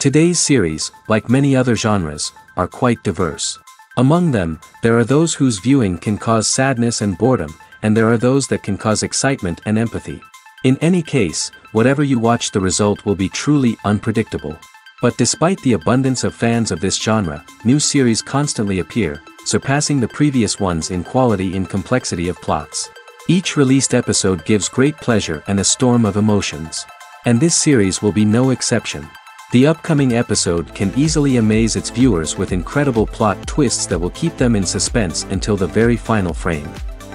Today's series, like many other genres, are quite diverse. Among them, there are those whose viewing can cause sadness and boredom, and there are those that can cause excitement and empathy. In any case, whatever you watch, the result will be truly unpredictable. But despite the abundance of fans of this genre, new series constantly appear, surpassing the previous ones in quality and complexity of plots. Each released episode gives great pleasure and a storm of emotions. And this series will be no exception. The upcoming episode can easily amaze its viewers with incredible plot twists that will keep them in suspense until the very final frame.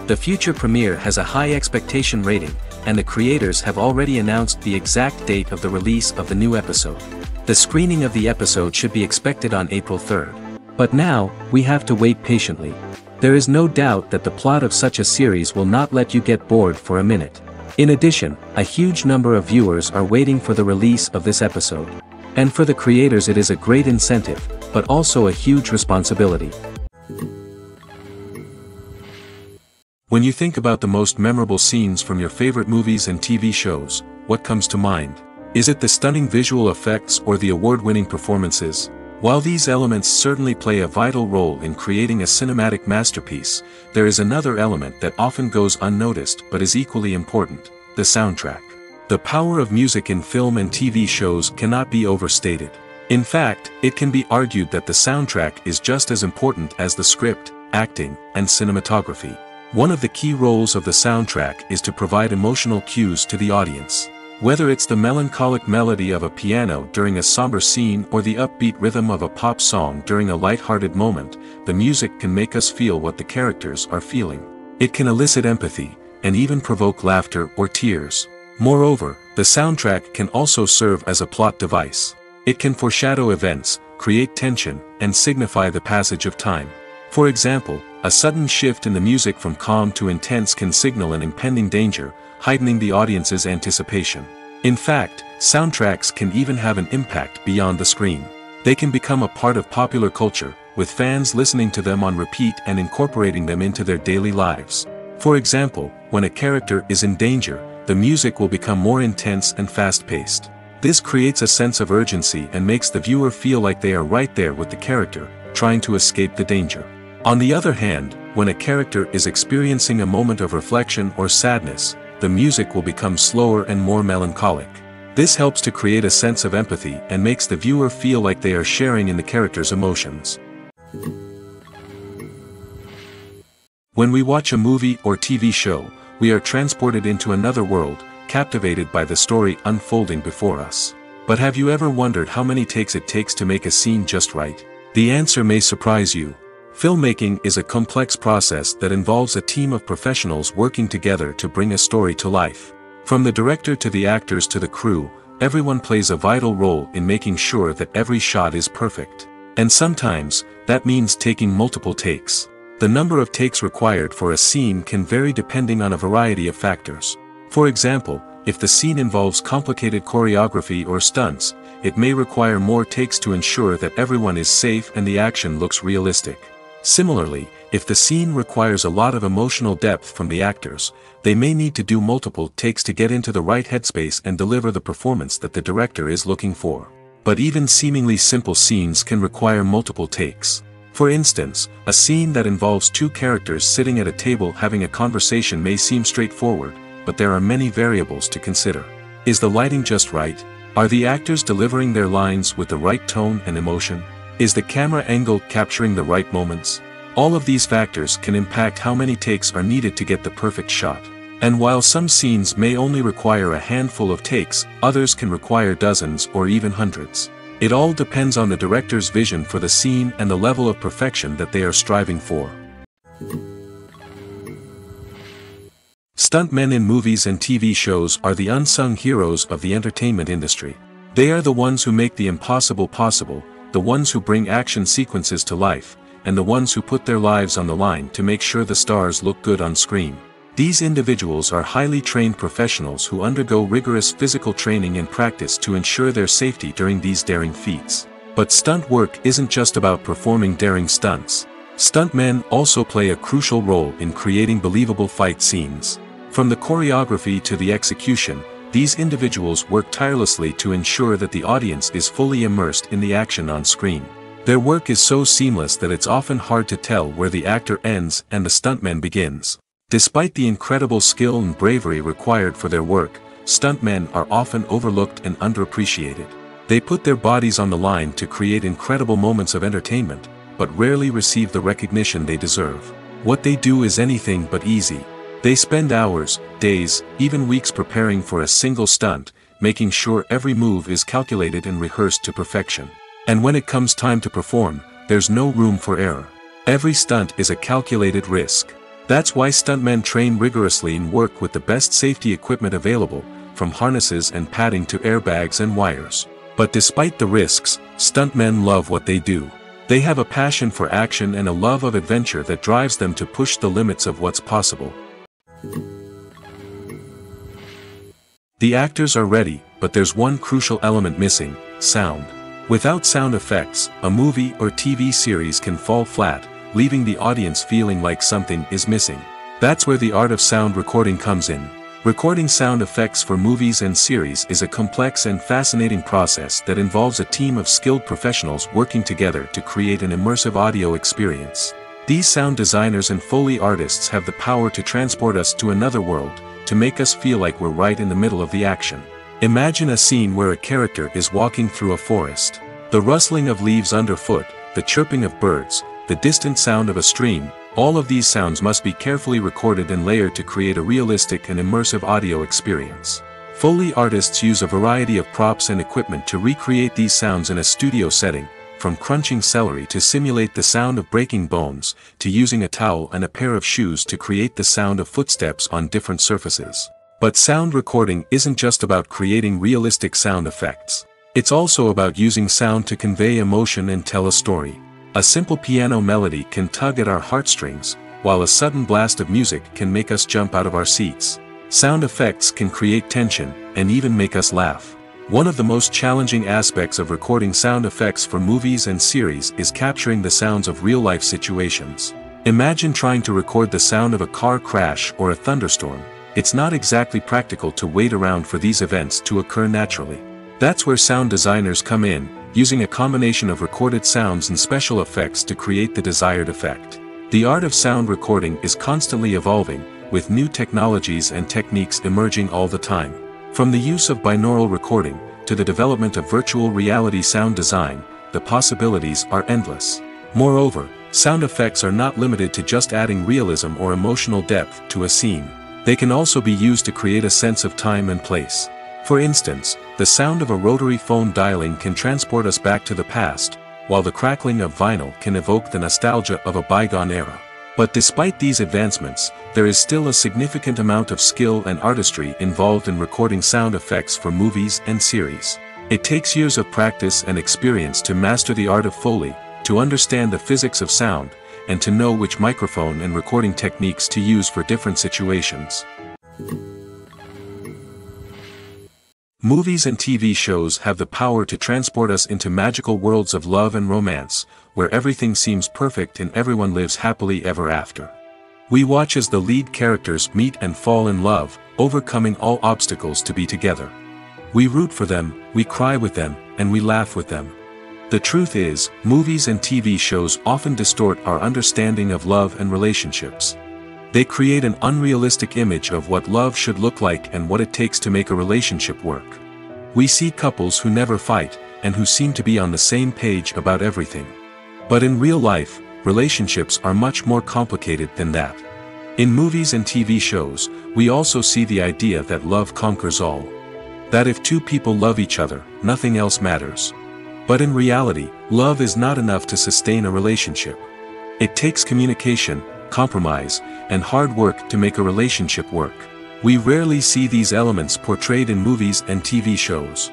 The future premiere has a high expectation rating, and the creators have already announced the exact date of the release of the new episode. The screening of the episode should be expected on April 3rd. But now, we have to wait patiently. There is no doubt that the plot of such a series will not let you get bored for a minute. In addition, a huge number of viewers are waiting for the release of this episode. And for the creators it is a great incentive, but also a huge responsibility. When you think about the most memorable scenes from your favorite movies and TV shows, what comes to mind? Is it the stunning visual effects or the award-winning performances? While these elements certainly play a vital role in creating a cinematic masterpiece, there is another element that often goes unnoticed but is equally important: the soundtrack. The power of music in film and TV shows cannot be overstated. In fact, it can be argued that the soundtrack is just as important as the script, acting, and cinematography. One of the key roles of the soundtrack is to provide emotional cues to the audience. Whether it's the melancholic melody of a piano during a somber scene or the upbeat rhythm of a pop song during a light-hearted moment, the music can make us feel what the characters are feeling. It can elicit empathy, and even provoke laughter or tears. Moreover, the soundtrack can also serve as a plot device. It can foreshadow events, create tension, and signify the passage of time. For example, a sudden shift in the music from calm to intense can signal an impending danger, heightening the audience's anticipation. In fact, soundtracks can even have an impact beyond the screen. They can become a part of popular culture, with fans listening to them on repeat and incorporating them into their daily lives. For example, when a character is in danger, the music will become more intense and fast-paced. This creates a sense of urgency and makes the viewer feel like they are right there with the character, trying to escape the danger. On the other hand, when a character is experiencing a moment of reflection or sadness, the music will become slower and more melancholic. This helps to create a sense of empathy and makes the viewer feel like they are sharing in the character's emotions. When we watch a movie or TV show, we are transported into another world, captivated by the story unfolding before us. But have you ever wondered how many takes it takes to make a scene just right? The answer may surprise you. Filmmaking is a complex process that involves a team of professionals working together to bring a story to life. From the director to the actors to the crew, everyone plays a vital role in making sure that every shot is perfect. And sometimes, that means taking multiple takes. The number of takes required for a scene can vary depending on a variety of factors. For example, if the scene involves complicated choreography or stunts, it may require more takes to ensure that everyone is safe and the action looks realistic. Similarly, if the scene requires a lot of emotional depth from the actors, they may need to do multiple takes to get into the right headspace and deliver the performance that the director is looking for. But even seemingly simple scenes can require multiple takes. For instance, a scene that involves two characters sitting at a table having a conversation may seem straightforward, but there are many variables to consider. Is the lighting just right? Are the actors delivering their lines with the right tone and emotion? Is the camera angle capturing the right moments? All of these factors can impact how many takes are needed to get the perfect shot. And while some scenes may only require a handful of takes, others can require dozens or even hundreds. It all depends on the director's vision for the scene and the level of perfection that they are striving for. Stuntmen in movies and TV shows are the unsung heroes of the entertainment industry. They are the ones who make the impossible possible, the ones who bring action sequences to life, and the ones who put their lives on the line to make sure the stars look good on screen. These individuals are highly trained professionals who undergo rigorous physical training and practice to ensure their safety during these daring feats. But stunt work isn't just about performing daring stunts. Stuntmen also play a crucial role in creating believable fight scenes. From the choreography to the execution, these individuals work tirelessly to ensure that the audience is fully immersed in the action on screen. Their work is so seamless that it's often hard to tell where the actor ends and the stuntman begins. Despite the incredible skill and bravery required for their work, stuntmen are often overlooked and underappreciated. They put their bodies on the line to create incredible moments of entertainment, but rarely receive the recognition they deserve. What they do is anything but easy. They spend hours, days, even weeks preparing for a single stunt, making sure every move is calculated and rehearsed to perfection. And when it comes time to perform, there's no room for error. Every stunt is a calculated risk. That's why stuntmen train rigorously and work with the best safety equipment available, from harnesses and padding to airbags and wires. But despite the risks, stuntmen love what they do. They have a passion for action and a love of adventure that drives them to push the limits of what's possible. The actors are ready, but there's one crucial element missing: sound. Without sound effects, a movie or TV series can fall flat, leaving the audience feeling like something is missing. That's where the art of sound recording comes in. Recording sound effects for movies and series is a complex and fascinating process that involves a team of skilled professionals working together to create an immersive audio experience. These sound designers and Foley artists have the power to transport us to another world, to make us feel like we're right in the middle of the action. Imagine a scene where a character is walking through a forest. The rustling of leaves underfoot, the chirping of birds, the distant sound of a stream, all of these sounds must be carefully recorded and layered to create a realistic and immersive audio experience. Foley artists use a variety of props and equipment to recreate these sounds in a studio setting, from crunching celery to simulate the sound of breaking bones, to using a towel and a pair of shoes to create the sound of footsteps on different surfaces. But sound recording isn't just about creating realistic sound effects. It's also about using sound to convey emotion and tell a story. A simple piano melody can tug at our heartstrings, while a sudden blast of music can make us jump out of our seats. Sound effects can create tension, and even make us laugh. One of the most challenging aspects of recording sound effects for movies and series is capturing the sounds of real-life situations. Imagine trying to record the sound of a car crash or a thunderstorm. It's not exactly practical to wait around for these events to occur naturally. That's where sound designers come in, using a combination of recorded sounds and special effects to create the desired effect. The art of sound recording is constantly evolving, with new technologies and techniques emerging all the time. From the use of binaural recording, to the development of virtual reality sound design, the possibilities are endless. Moreover, sound effects are not limited to just adding realism or emotional depth to a scene. They can also be used to create a sense of time and place. For instance, the sound of a rotary phone dialing can transport us back to the past, while the crackling of vinyl can evoke the nostalgia of a bygone era. But despite these advancements, there is still a significant amount of skill and artistry involved in recording sound effects for movies and series. It takes years of practice and experience to master the art of Foley, to understand the physics of sound, and to know which microphone and recording techniques to use for different situations. Movies and TV shows have the power to transport us into magical worlds of love and romance, where everything seems perfect and everyone lives happily ever after. We watch as the lead characters meet and fall in love, overcoming all obstacles to be together. We root for them, we cry with them, and we laugh with them. The truth is, movies and TV shows often distort our understanding of love and relationships. They create an unrealistic image of what love should look like and what it takes to make a relationship work. We see couples who never fight, and who seem to be on the same page about everything. But in real life, relationships are much more complicated than that. In movies and TV shows, we also see the idea that love conquers all. That if two people love each other, nothing else matters. But in reality, love is not enough to sustain a relationship. It takes communication, compromise, and hard work to make a relationship work. We rarely see these elements portrayed in movies and TV shows.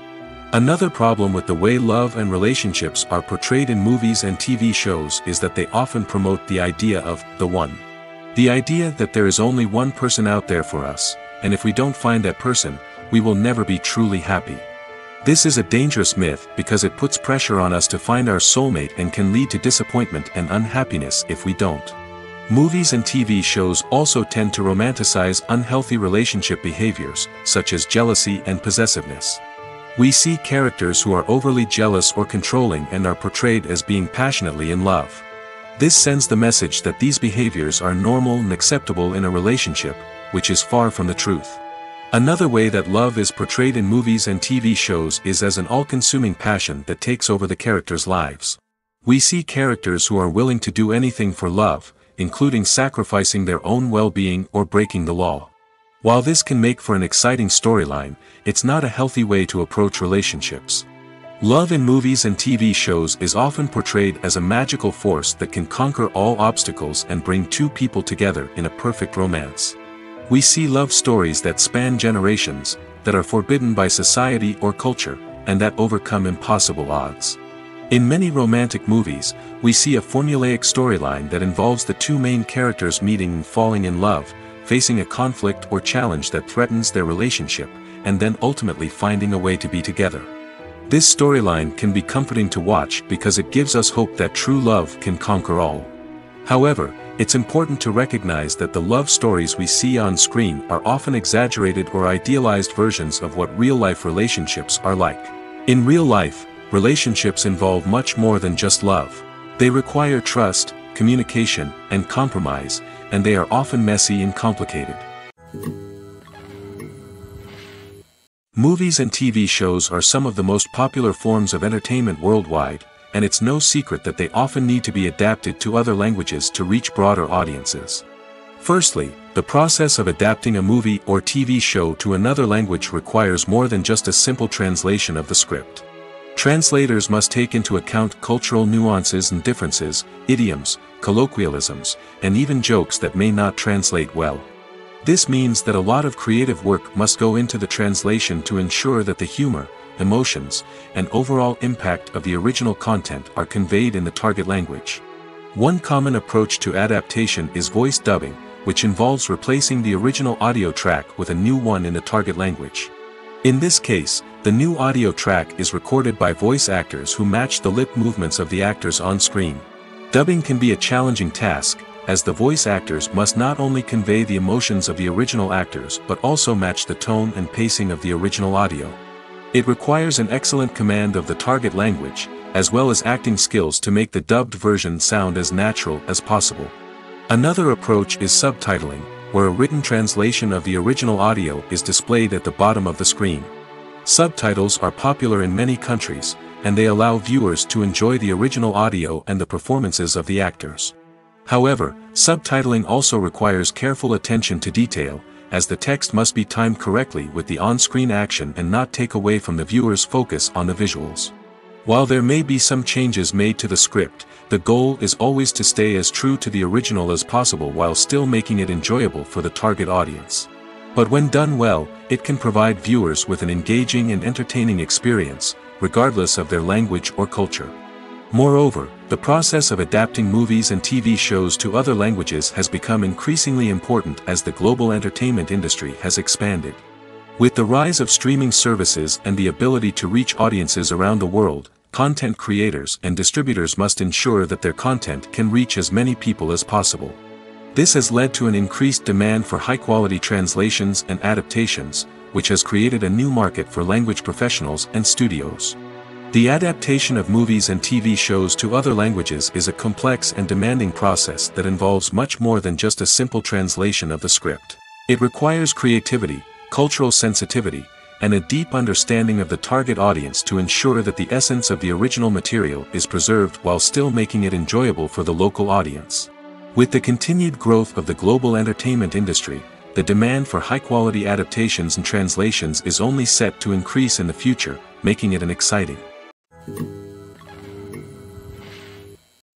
Another problem with the way love and relationships are portrayed in movies and TV shows is that they often promote the idea of the one. The idea that there is only one person out there for us, and if we don't find that person, we will never be truly happy. This is a dangerous myth because it puts pressure on us to find our soulmate and can lead to disappointment and unhappiness if we don't. Movies and TV shows also tend to romanticize unhealthy relationship behaviors, such as jealousy and possessiveness. We see characters who are overly jealous or controlling and are portrayed as being passionately in love. This sends the message that these behaviors are normal and acceptable in a relationship, which is far from the truth. Another way that love is portrayed in movies and TV shows is as an all-consuming passion that takes over the characters' lives. We see characters who are willing to do anything for love, including sacrificing their own well-being or breaking the law. While this can make for an exciting storyline, it's not a healthy way to approach relationships. Love in movies and TV shows is often portrayed as a magical force that can conquer all obstacles and bring two people together in a perfect romance. We see love stories that span generations, that are forbidden by society or culture, and that overcome impossible odds. In many romantic movies, we see a formulaic storyline that involves the two main characters meeting and falling in love, facing a conflict or challenge that threatens their relationship, and then ultimately finding a way to be together. This storyline can be comforting to watch because it gives us hope that true love can conquer all. However, it's important to recognize that the love stories we see on screen are often exaggerated or idealized versions of what real-life relationships are like. In real life, relationships involve much more than just love. They require trust, communication, and compromise, and they are often messy and complicated. Movies and TV shows are some of the most popular forms of entertainment worldwide, and it's no secret that they often need to be adapted to other languages to reach broader audiences. Firstly, the process of adapting a movie or TV show to another language requires more than just a simple translation of the script. Translators must take into account cultural nuances and differences, idioms, colloquialisms, and even jokes that may not translate well. This means that a lot of creative work must go into the translation to ensure that the humor, emotions, and overall impact of the original content are conveyed in the target language. One common approach to adaptation is voice dubbing, which involves replacing the original audio track with a new one in the target language. In this case, the new audio track is recorded by voice actors who match the lip movements of the actors on screen. Dubbing can be a challenging task, as the voice actors must not only convey the emotions of the original actors but also match the tone and pacing of the original audio. It requires an excellent command of the target language, as well as acting skills to make the dubbed version sound as natural as possible. Another approach is subtitling, where a written translation of the original audio is displayed at the bottom of the screen. Subtitles are popular in many countries, and they allow viewers to enjoy the original audio and the performances of the actors. However, subtitling also requires careful attention to detail, as the text must be timed correctly with the on-screen action and not take away from the viewer's focus on the visuals. While there may be some changes made to the script, the goal is always to stay as true to the original as possible while still making it enjoyable for the target audience. But when done well, it can provide viewers with an engaging and entertaining experience, regardless of their language or culture. Moreover, the process of adapting movies and TV shows to other languages has become increasingly important as the global entertainment industry has expanded. With the rise of streaming services and the ability to reach audiences around the world, content creators and distributors must ensure that their content can reach as many people as possible. This has led to an increased demand for high-quality translations and adaptations, which has created a new market for language professionals and studios. The adaptation of movies and TV shows to other languages is a complex and demanding process that involves much more than just a simple translation of the script. It requires creativity, cultural sensitivity, and a deep understanding of the target audience to ensure that the essence of the original material is preserved while still making it enjoyable for the local audience. With the continued growth of the global entertainment industry, the demand for high-quality adaptations and translations is only set to increase in the future, making it an exciting.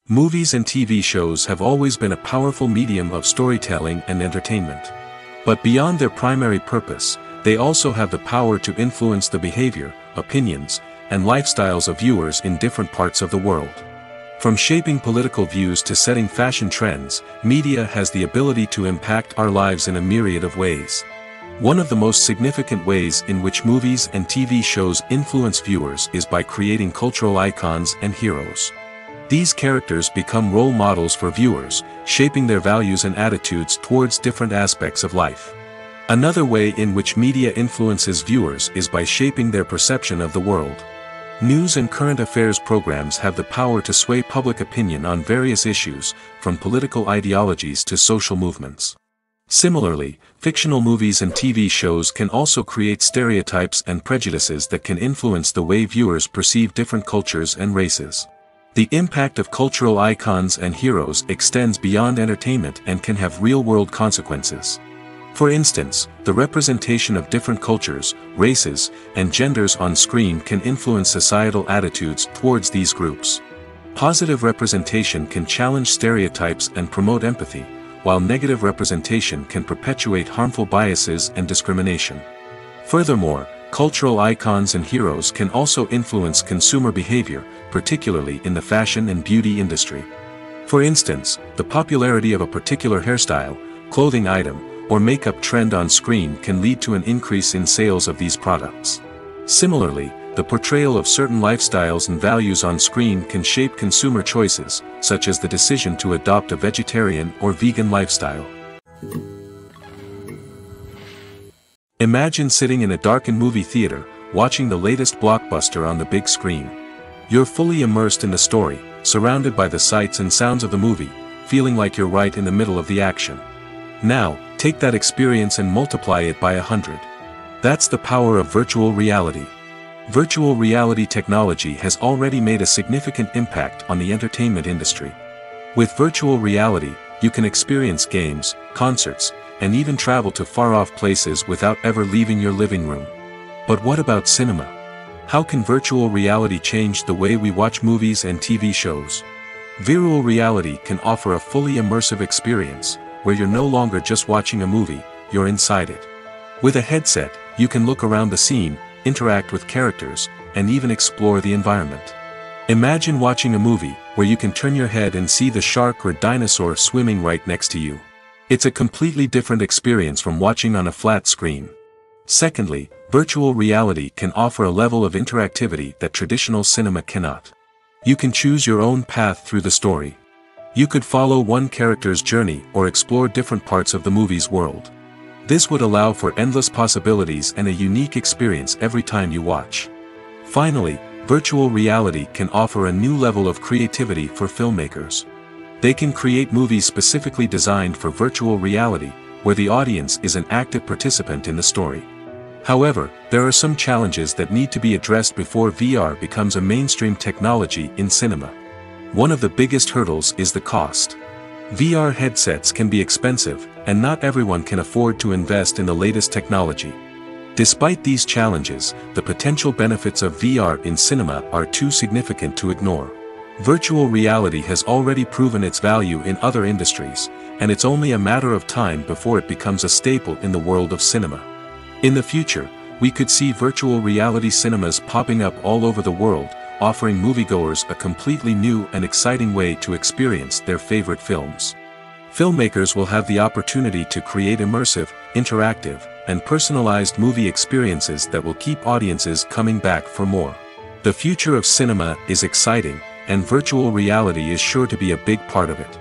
Movies and TV shows have always been a powerful medium of storytelling and entertainment. But beyond their primary purpose, they also have the power to influence the behavior, opinions, and lifestyles of viewers in different parts of the world. From shaping political views to setting fashion trends, media has the ability to impact our lives in a myriad of ways. One of the most significant ways in which movies and TV shows influence viewers is by creating cultural icons and heroes. These characters become role models for viewers, shaping their values and attitudes towards different aspects of life. Another way in which media influences viewers is by shaping their perception of the world. News and current affairs programs have the power to sway public opinion on various issues, from political ideologies to social movements. Similarly, fictional movies and TV shows can also create stereotypes and prejudices that can influence the way viewers perceive different cultures and races. The impact of cultural icons and heroes extends beyond entertainment and can have real-world consequences. For instance, the representation of different cultures, races, and genders on screen can influence societal attitudes towards these groups. Positive representation can challenge stereotypes and promote empathy, while negative representation can perpetuate harmful biases and discrimination. Furthermore, cultural icons and heroes can also influence consumer behavior, particularly in the fashion and beauty industry. For instance, the popularity of a particular hairstyle, clothing item, or makeup trend on screen can lead to an increase in sales of these products. Similarly, the portrayal of certain lifestyles and values on screen can shape consumer choices, such as the decision to adopt a vegetarian or vegan lifestyle. Imagine sitting in a darkened movie theater, watching the latest blockbuster on the big screen. You're fully immersed in the story, surrounded by the sights and sounds of the movie, feeling like you're right in the middle of the action. Now, take that experience and multiply it by 100. That's the power of virtual reality. Virtual reality technology has already made a significant impact on the entertainment industry. With virtual reality, you can experience games, concerts, and even travel to far-off places without ever leaving your living room. But what about cinema? How can virtual reality change the way we watch movies and TV shows? Virtual reality can offer a fully immersive experience, where you're no longer just watching a movie, you're inside it. With a headset, you can look around the scene, interact with characters, and even explore the environment. Imagine watching a movie, where you can turn your head and see the shark or dinosaur swimming right next to you. It's a completely different experience from watching on a flat screen. Secondly, virtual reality can offer a level of interactivity that traditional cinema cannot. You can choose your own path through the story. You could follow one character's journey or explore different parts of the movie's world. This would allow for endless possibilities and a unique experience every time you watch. Finally, virtual reality can offer a new level of creativity for filmmakers. They can create movies specifically designed for virtual reality, where the audience is an active participant in the story. However, there are some challenges that need to be addressed before VR becomes a mainstream technology in cinema. One of the biggest hurdles is the cost. VR headsets can be expensive, and not everyone can afford to invest in the latest technology. Despite these challenges, the potential benefits of VR in cinema are too significant to ignore. Virtual reality has already proven its value in other industries, and it's only a matter of time before it becomes a staple in the world of cinema. In the future, we could see virtual reality cinemas popping up all over the world, offering moviegoers a completely new and exciting way to experience their favorite films. Filmmakers will have the opportunity to create immersive, interactive, and personalized movie experiences that will keep audiences coming back for more. The future of cinema is exciting, and virtual reality is sure to be a big part of it.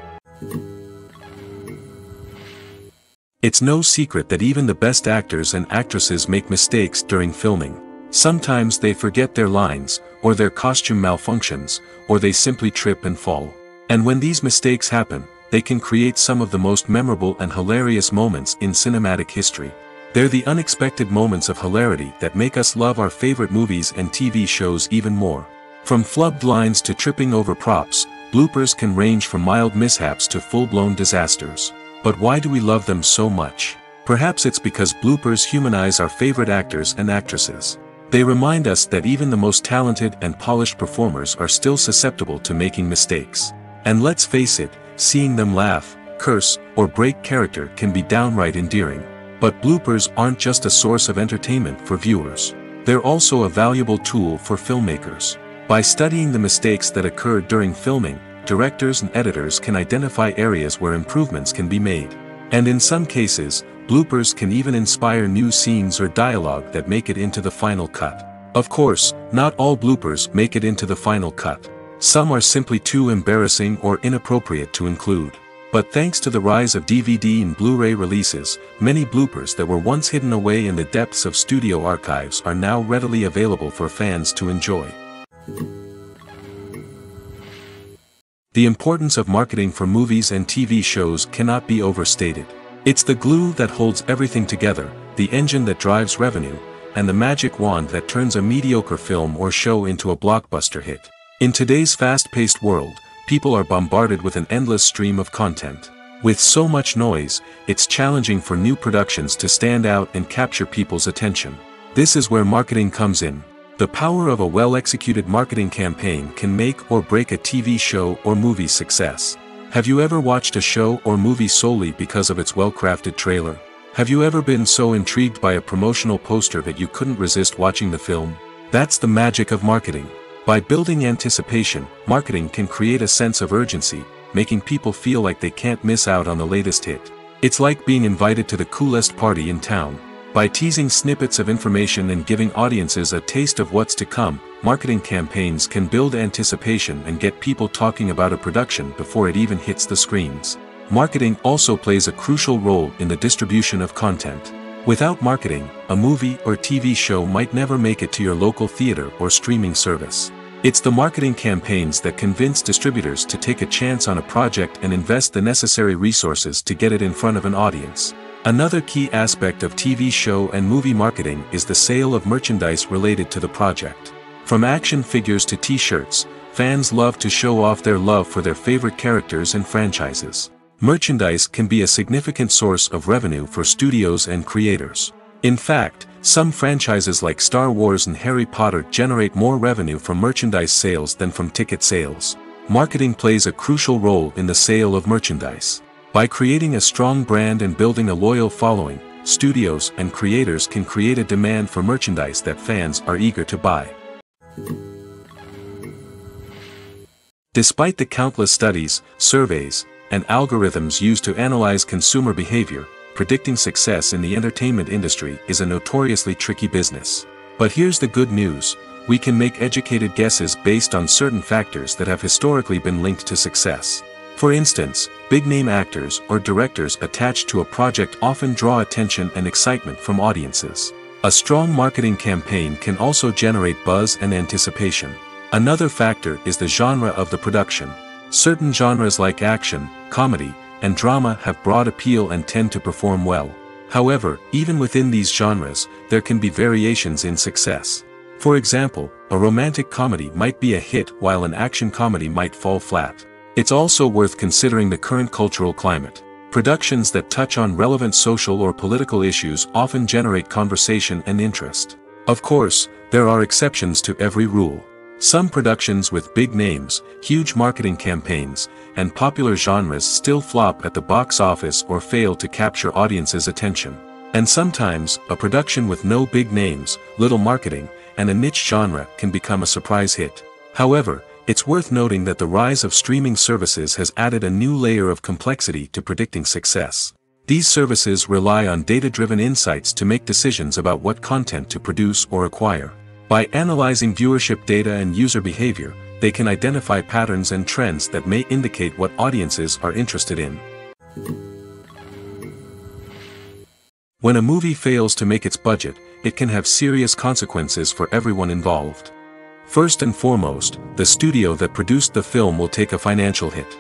It's no secret that even the best actors and actresses make mistakes during filming. Sometimes they forget their lines, or their costume malfunctions, or they simply trip and fall. And when these mistakes happen, they can create some of the most memorable and hilarious moments in cinematic history. They're the unexpected moments of hilarity that make us love our favorite movies and TV shows even more. From flubbed lines to tripping over props, bloopers can range from mild mishaps to full-blown disasters. But why do we love them so much? Perhaps it's because bloopers humanize our favorite actors and actresses. They remind us that even the most talented and polished performers are still susceptible to making mistakes. And let's face it, seeing them laugh, curse, or break character can be downright endearing. But bloopers aren't just a source of entertainment for viewers. They're also a valuable tool for filmmakers. By studying the mistakes that occur during filming, directors and editors can identify areas where improvements can be made. And in some cases, bloopers can even inspire new scenes or dialogue that make it into the final cut. Of course, not all bloopers make it into the final cut. Some are simply too embarrassing or inappropriate to include. But thanks to the rise of DVD and Blu-ray releases, many bloopers that were once hidden away in the depths of studio archives are now readily available for fans to enjoy. The importance of marketing for movies and TV shows cannot be overstated. It's the glue that holds everything together, the engine that drives revenue, and the magic wand that turns a mediocre film or show into a blockbuster hit. In today's fast-paced world, people are bombarded with an endless stream of content. With so much noise, it's challenging for new productions to stand out and capture people's attention. This is where marketing comes in. The power of a well-executed marketing campaign can make or break a TV show or movie's success. Have you ever watched a show or movie solely because of its well-crafted trailer? Have you ever been so intrigued by a promotional poster that you couldn't resist watching the film? That's the magic of marketing. By building anticipation, marketing can create a sense of urgency, making people feel like they can't miss out on the latest hit. It's like being invited to the coolest party in town. By teasing snippets of information and giving audiences a taste of what's to come, marketing campaigns can build anticipation and get people talking about a production before it even hits the screens. Marketing also plays a crucial role in the distribution of content. Without marketing, a movie or TV show might never make it to your local theater or streaming service. It's the marketing campaigns that convince distributors to take a chance on a project and invest the necessary resources to get it in front of an audience. Another key aspect of TV show and movie marketing is the sale of merchandise related to the project. From action figures to t-shirts, fans love to show off their love for their favorite characters and franchises. Merchandise can be a significant source of revenue for studios and creators. In fact, some franchises like Star Wars and Harry Potter generate more revenue from merchandise sales than from ticket sales. Marketing plays a crucial role in the sale of merchandise. By creating a strong brand and building a loyal following, studios and creators can create a demand for merchandise that fans are eager to buy. Despite the countless studies, surveys, and algorithms used to analyze consumer behavior, predicting success in the entertainment industry is a notoriously tricky business. But here's the good news: we can make educated guesses based on certain factors that have historically been linked to success. For instance, big-name actors or directors attached to a project often draw attention and excitement from audiences. A strong marketing campaign can also generate buzz and anticipation. Another factor is the genre of the production. Certain genres like action, comedy, and drama have broad appeal and tend to perform well. However, even within these genres, there can be variations in success. For example, a romantic comedy might be a hit while an action comedy might fall flat. It's also worth considering the current cultural climate. Productions that touch on relevant social or political issues often generate conversation and interest. Of course, there are exceptions to every rule. Some productions with big names, huge marketing campaigns, and popular genres still flop at the box office or fail to capture audiences' attention. And sometimes, a production with no big names, little marketing, and a niche genre can become a surprise hit. However, it's worth noting that the rise of streaming services has added a new layer of complexity to predicting success. These services rely on data-driven insights to make decisions about what content to produce or acquire. By analyzing viewership data and user behavior, they can identify patterns and trends that may indicate what audiences are interested in. When a movie fails to make its budget, it can have serious consequences for everyone involved. First and foremost, the studio that produced the film will take a financial hit.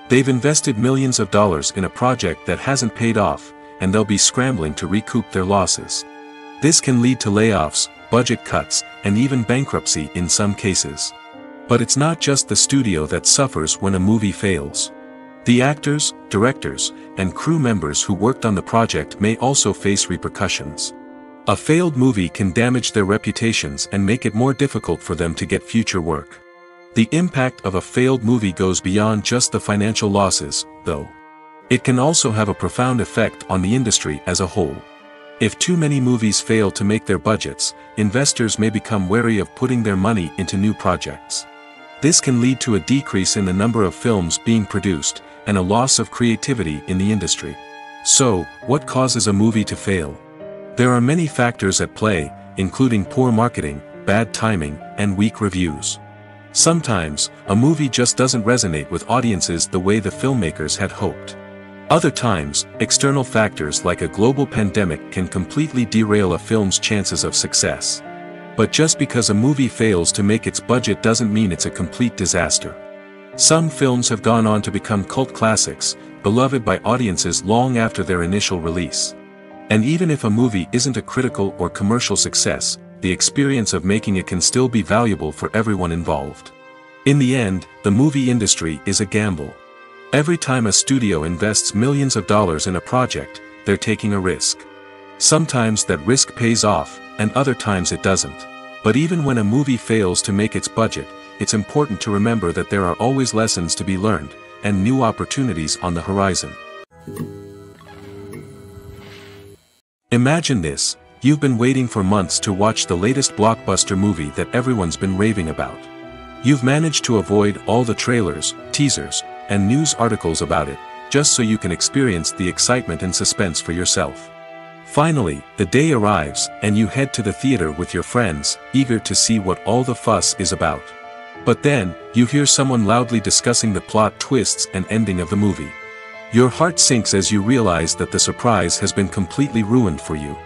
They've invested millions of dollars in a project that hasn't paid off, and they'll be scrambling to recoup their losses. This can lead to layoffs, budget cuts, and even bankruptcy in some cases. But it's not just the studio that suffers when a movie fails. The actors, directors, and crew members who worked on the project may also face repercussions. A failed movie can damage their reputations and make it more difficult for them to get future work. The impact of a failed movie goes beyond just the financial losses, though. It can also have a profound effect on the industry as a whole. If too many movies fail to make their budgets, investors may become wary of putting their money into new projects. This can lead to a decrease in the number of films being produced, and a loss of creativity in the industry. So, what causes a movie to fail? There are many factors at play, including poor marketing, bad timing, and weak reviews. Sometimes, a movie just doesn't resonate with audiences the way the filmmakers had hoped. Other times, external factors like a global pandemic can completely derail a film's chances of success. But just because a movie fails to make its budget doesn't mean it's a complete disaster. Some films have gone on to become cult classics, beloved by audiences long after their initial release. And even if a movie isn't a critical or commercial success, the experience of making it can still be valuable for everyone involved. In the end, the movie industry is a gamble. Every time a studio invests millions of dollars in a project, they're taking a risk. Sometimes that risk pays off, and other times it doesn't. But even when a movie fails to make its budget, it's important to remember that there are always lessons to be learned, and new opportunities on the horizon. Imagine this: you've been waiting for months to watch the latest blockbuster movie that everyone's been raving about. You've managed to avoid all the trailers, teasers, and news articles about it, just so you can experience the excitement and suspense for yourself. Finally, the day arrives, and you head to the theater with your friends, eager to see what all the fuss is about. But then, you hear someone loudly discussing the plot twists and ending of the movie. Your heart sinks as you realize that the surprise has been completely ruined for you.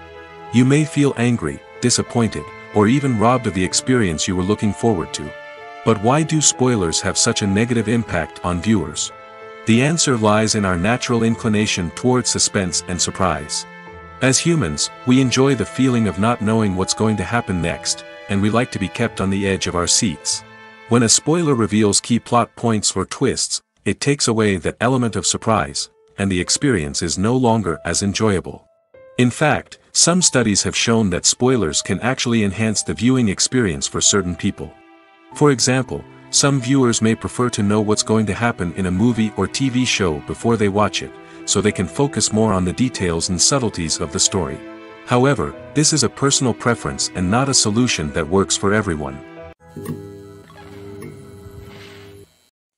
You may feel angry, disappointed, or even robbed of the experience you were looking forward to. But why do spoilers have such a negative impact on viewers? The answer lies in our natural inclination toward suspense and surprise. As humans, we enjoy the feeling of not knowing what's going to happen next, and we like to be kept on the edge of our seats. When a spoiler reveals key plot points or twists, it takes away that element of surprise, and the experience is no longer as enjoyable. In fact, some studies have shown that spoilers can actually enhance the viewing experience for certain people. For example, some viewers may prefer to know what's going to happen in a movie or TV show before they watch it, so they can focus more on the details and subtleties of the story. However, this is a personal preference and not a solution that works for everyone.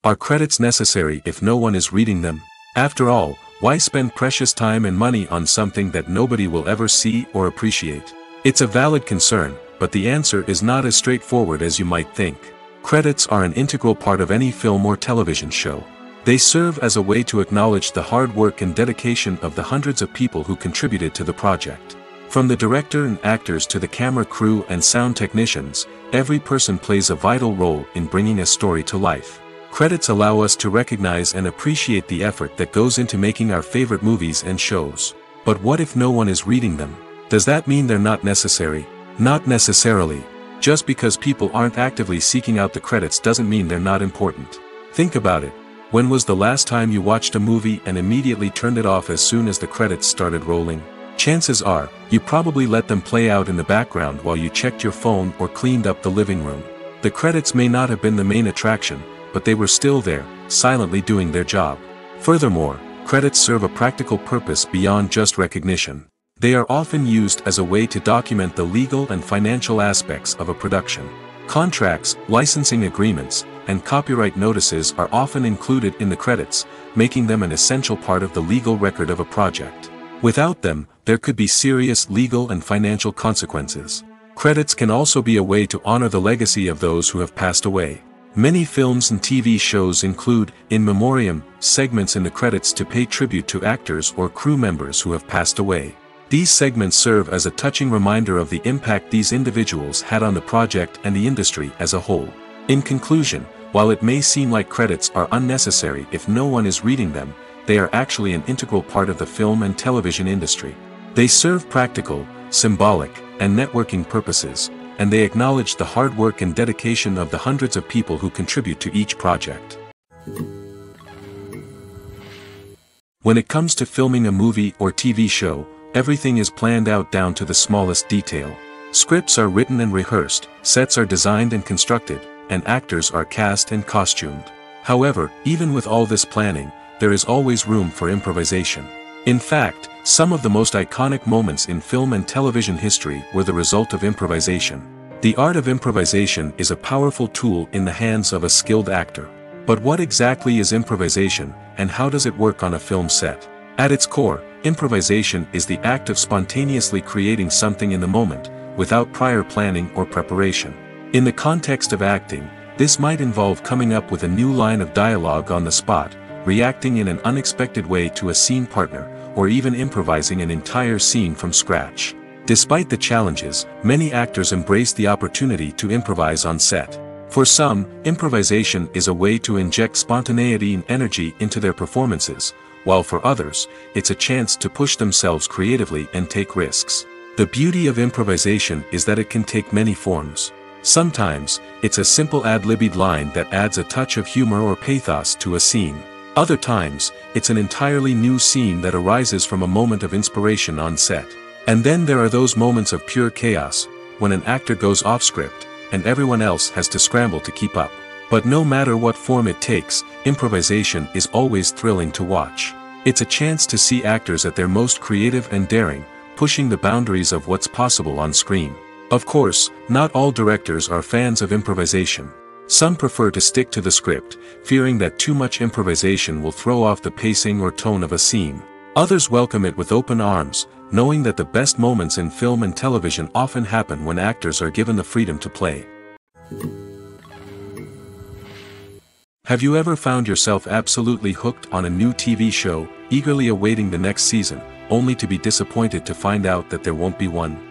Are credits necessary if no one is reading them? After all, why spend precious time and money on something that nobody will ever see or appreciate? It's a valid concern, but the answer is not as straightforward as you might think. Credits are an integral part of any film or television show. They serve as a way to acknowledge the hard work and dedication of the hundreds of people who contributed to the project. From the director and actors to the camera crew and sound technicians, every person plays a vital role in bringing a story to life. Credits allow us to recognize and appreciate the effort that goes into making our favorite movies and shows. But what if no one is reading them? Does that mean they're not necessary? Not necessarily. Just because people aren't actively seeking out the credits doesn't mean they're not important. Think about it. When was the last time you watched a movie and immediately turned it off as soon as the credits started rolling? Chances are, you probably let them play out in the background while you checked your phone or cleaned up the living room. The credits may not have been the main attraction, but they were still there, silently doing their job. Furthermore, credits serve a practical purpose beyond just recognition. They are often used as a way to document the legal and financial aspects of a production. Contracts, licensing agreements, and copyright notices are often included in the credits, making them an essential part of the legal record of a project. Without them, there could be serious legal and financial consequences. Credits can also be a way to honor the legacy of those who have passed away. Many films and TV shows include, in memoriam, segments in the credits to pay tribute to actors or crew members who have passed away. These segments serve as a touching reminder of the impact these individuals had on the project and the industry as a whole. In conclusion, while it may seem like credits are unnecessary if no one is reading them, they are actually an integral part of the film and television industry. They serve practical, symbolic, and networking purposes, and they acknowledge the hard work and dedication of the hundreds of people who contribute to each project. When it comes to filming a movie or TV show, everything is planned out down to the smallest detail. Scripts are written and rehearsed, sets are designed and constructed, and actors are cast and costumed. However, even with all this planning, there is always room for improvisation. In fact, some of the most iconic moments in film and television history were the result of improvisation. The art of improvisation is a powerful tool in the hands of a skilled actor. But what exactly is improvisation, and how does it work on a film set? At its core, improvisation is the act of spontaneously creating something in the moment, without prior planning or preparation. In the context of acting, This might involve coming up with a new line of dialogue on the spot, reacting in an unexpected way to a scene partner, or even improvising an entire scene from scratch. Despite the challenges, many actors embrace the opportunity to improvise on set. For some, improvisation is a way to inject spontaneity and energy into their performances, while for others, it's a chance to push themselves creatively and take risks. The beauty of improvisation is that it can take many forms. Sometimes, it's a simple ad-libbed line that adds a touch of humor or pathos to a scene. Other times, it's an entirely new scene that arises from a moment of inspiration on set. And then there are those moments of pure chaos, when an actor goes off script, and everyone else has to scramble to keep up. But no matter what form it takes, improvisation is always thrilling to watch. It's a chance to see actors at their most creative and daring, pushing the boundaries of what's possible on screen. Of course, not all directors are fans of improvisation. Some prefer to stick to the script, fearing that too much improvisation will throw off the pacing or tone of a scene. Others welcome it with open arms, knowing that the best moments in film and television often happen when actors are given the freedom to play. Have you ever found yourself absolutely hooked on a new TV show, eagerly awaiting the next season, only to be disappointed to find out that there won't be one?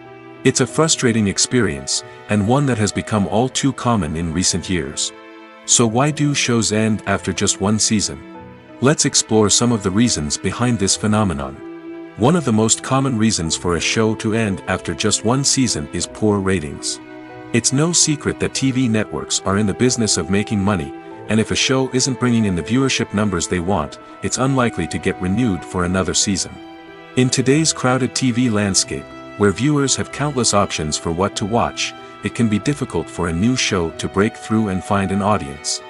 It's a frustrating experience, and one that has become all too common in recent years. So why do shows end after just one season? Let's explore some of the reasons behind this phenomenon. One of the most common reasons for a show to end after just one season is poor ratings. It's no secret that TV networks are in the business of making money, and if a show isn't bringing in the viewership numbers they want, it's unlikely to get renewed for another season. In today's crowded TV landscape, where viewers have countless options for what to watch, it can be difficult for a new show to break through and find an audience.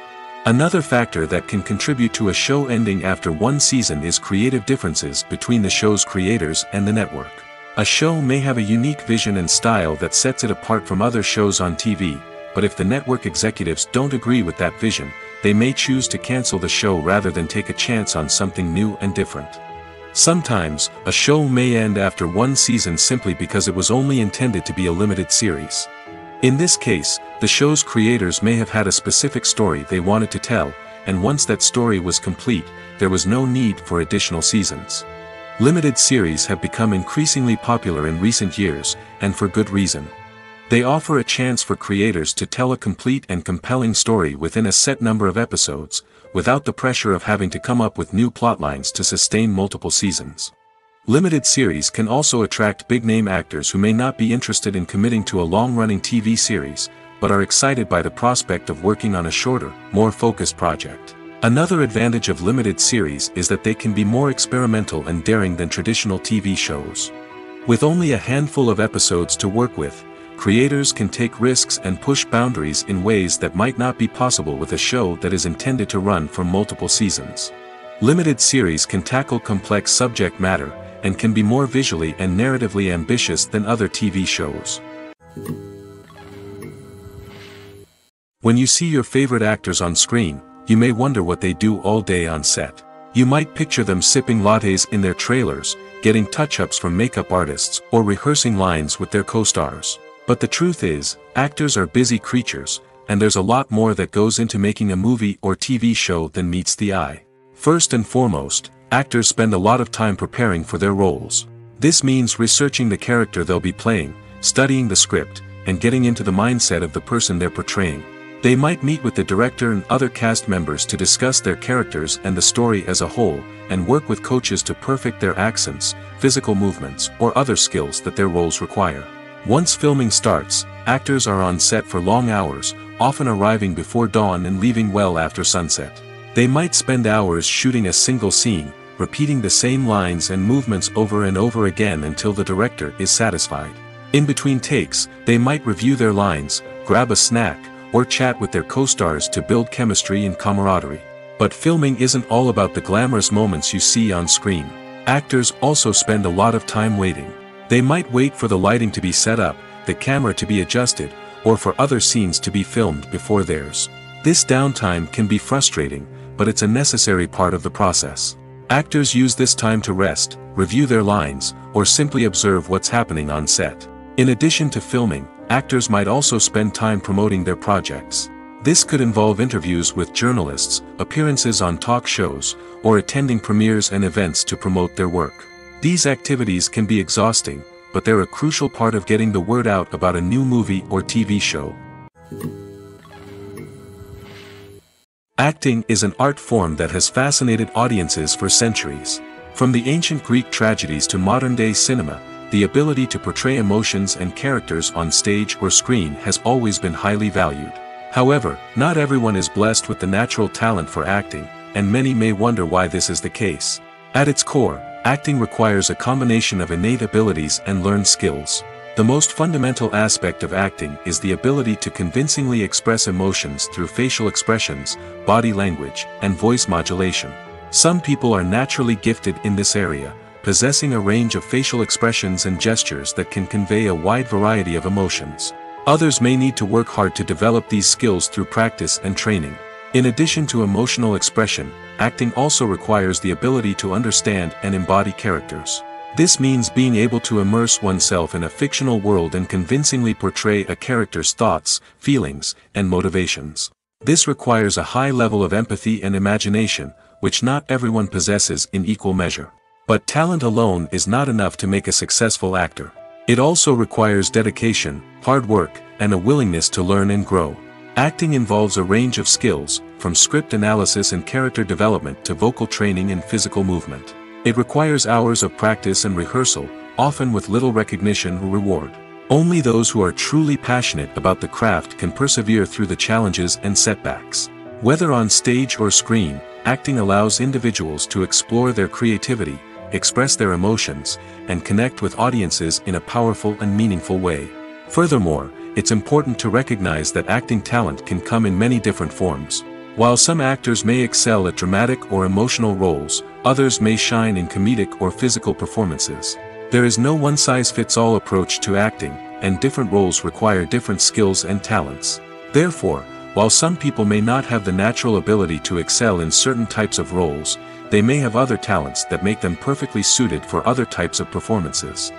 Another factor that can contribute to a show ending after one season is creative differences between the show's creators and the network. A show may have a unique vision and style that sets it apart from other shows on TV, but if the network executives don't agree with that vision, they may choose to cancel the show rather than take a chance on something new and different. Sometimes, a show may end after one season simply because it was only intended to be a limited series. In this case, the show's creators may have had a specific story they wanted to tell, and once that story was complete, there was no need for additional seasons. Limited series have become increasingly popular in recent years, and for good reason. They offer a chance for creators to tell a complete and compelling story within a set number of episodes, without the pressure of having to come up with new plotlines to sustain multiple seasons. Limited series can also attract big-name actors who may not be interested in committing to a long-running TV series, but are excited by the prospect of working on a shorter, more focused project. Another advantage of limited series is that they can be more experimental and daring than traditional TV shows. With only a handful of episodes to work with, creators can take risks and push boundaries in ways that might not be possible with a show that is intended to run for multiple seasons. Limited series can tackle complex subject matter, and can be more visually and narratively ambitious than other TV shows. When you see your favorite actors on screen, you may wonder what they do all day on set. You might picture them sipping lattes in their trailers, getting touch-ups from makeup artists, or rehearsing lines with their co-stars. But the truth is, actors are busy creatures, and there's a lot more that goes into making a movie or TV show than meets the eye. First and foremost, actors spend a lot of time preparing for their roles. This means researching the character they'll be playing, studying the script, and getting into the mindset of the person they're portraying. They might meet with the director and other cast members to discuss their characters and the story as a whole, and work with coaches to perfect their accents, physical movements, or other skills that their roles require. Once filming starts, actors are on set for long hours, often arriving before dawn and leaving well after sunset. They might spend hours shooting a single scene, repeating the same lines and movements over and over again until the director is satisfied. In between takes, they might review their lines, grab a snack, or chat with their co-stars to build chemistry and camaraderie. But filming isn't all about the glamorous moments you see on screen. Actors also spend a lot of time waiting. They might wait for the lighting to be set up, the camera to be adjusted, or for other scenes to be filmed before theirs. This downtime can be frustrating, but it's a necessary part of the process. Actors use this time to rest, review their lines, or simply observe what's happening on set. In addition to filming, actors might also spend time promoting their projects. This could involve interviews with journalists, appearances on talk shows, or attending premieres and events to promote their work. These activities can be exhausting, but they're a crucial part of getting the word out about a new movie or TV show. Acting is an art form that has fascinated audiences for centuries. From the ancient Greek tragedies to modern-day cinema, the ability to portray emotions and characters on stage or screen has always been highly valued. However, not everyone is blessed with the natural talent for acting, and many may wonder why this is the case. At its core, acting requires a combination of innate abilities and learned skills. The most fundamental aspect of acting is the ability to convincingly express emotions through facial expressions, body language, and voice modulation. Some people are naturally gifted in this area, possessing a range of facial expressions and gestures that can convey a wide variety of emotions. Others may need to work hard to develop these skills through practice and training. In addition to emotional expression, acting also requires the ability to understand and embody characters. This means being able to immerse oneself in a fictional world and convincingly portray a character's thoughts, feelings, and motivations. This requires a high level of empathy and imagination, which not everyone possesses in equal measure. But talent alone is not enough to make a successful actor. It also requires dedication, hard work, and a willingness to learn and grow. Acting involves a range of skills, from script analysis and character development to vocal training and physical movement. It requires hours of practice and rehearsal, often with little recognition or reward. Only those who are truly passionate about the craft can persevere through the challenges and setbacks. Whether on stage or screen, acting allows individuals to explore their creativity, express their emotions, and connect with audiences in a powerful and meaningful way. Furthermore, it's important to recognize that acting talent can come in many different forms. While some actors may excel at dramatic or emotional roles, others may shine in comedic or physical performances. There is no one-size-fits-all approach to acting, and different roles require different skills and talents. Therefore, while some people may not have the natural ability to excel in certain types of roles, they may have other talents that make them perfectly suited for other types of performances.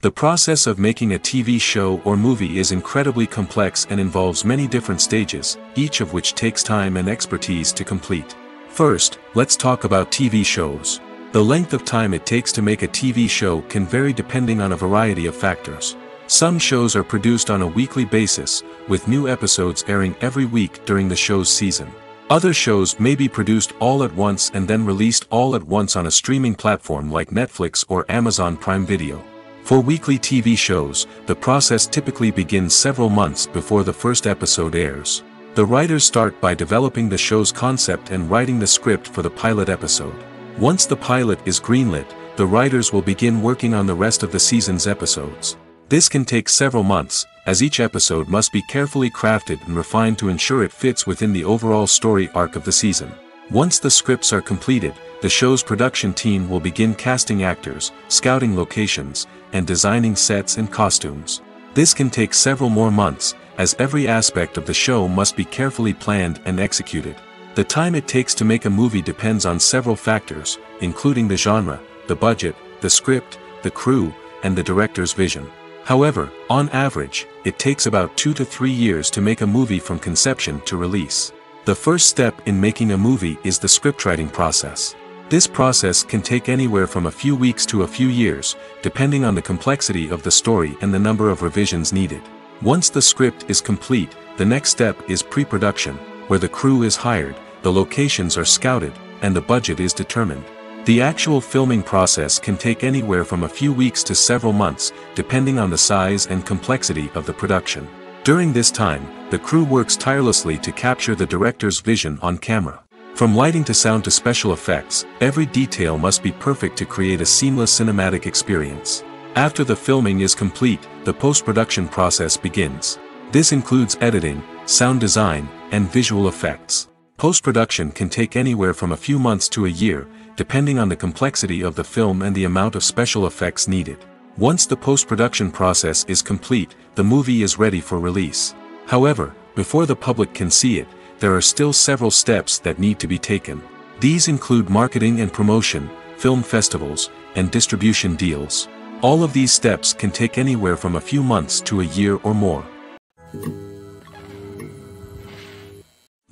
The process of making a TV show or movie is incredibly complex and involves many different stages, each of which takes time and expertise to complete. First, let's talk about TV shows. The length of time it takes to make a TV show can vary depending on a variety of factors. Some shows are produced on a weekly basis, with new episodes airing every week during the show's season. Other shows may be produced all at once and then released all at once on a streaming platform like Netflix or Amazon Prime Video. For weekly TV shows, the process typically begins several months before the first episode airs. The writers start by developing the show's concept and writing the script for the pilot episode. Once the pilot is greenlit, the writers will begin working on the rest of the season's episodes. This can take several months, as each episode must be carefully crafted and refined to ensure it fits within the overall story arc of the season. Once the scripts are completed, the show's production team will begin casting actors, scouting locations, and designing sets and costumes. This can take several more months, as every aspect of the show must be carefully planned and executed. The time it takes to make a movie depends on several factors, including the genre, the budget, the script, the crew, and the director's vision. However, on average, it takes about 2 to 3 years to make a movie from conception to release. The first step in making a movie is the scriptwriting process. This process can take anywhere from a few weeks to a few years, depending on the complexity of the story and the number of revisions needed. Once the script is complete, the next step is pre-production, where the crew is hired, the locations are scouted, and the budget is determined. The actual filming process can take anywhere from a few weeks to several months, depending on the size and complexity of the production. During this time, the crew works tirelessly to capture the director's vision on camera. From lighting to sound to special effects, every detail must be perfect to create a seamless cinematic experience. After the filming is complete, the post-production process begins. This includes editing, sound design, and visual effects. Post-production can take anywhere from a few months to a year, depending on the complexity of the film and the amount of special effects needed. Once the post-production process is complete, the movie is ready for release. However, before the public can see it, there are still several steps that need to be taken. These include marketing and promotion, film festivals, and distribution deals. All of these steps can take anywhere from a few months to a year or more.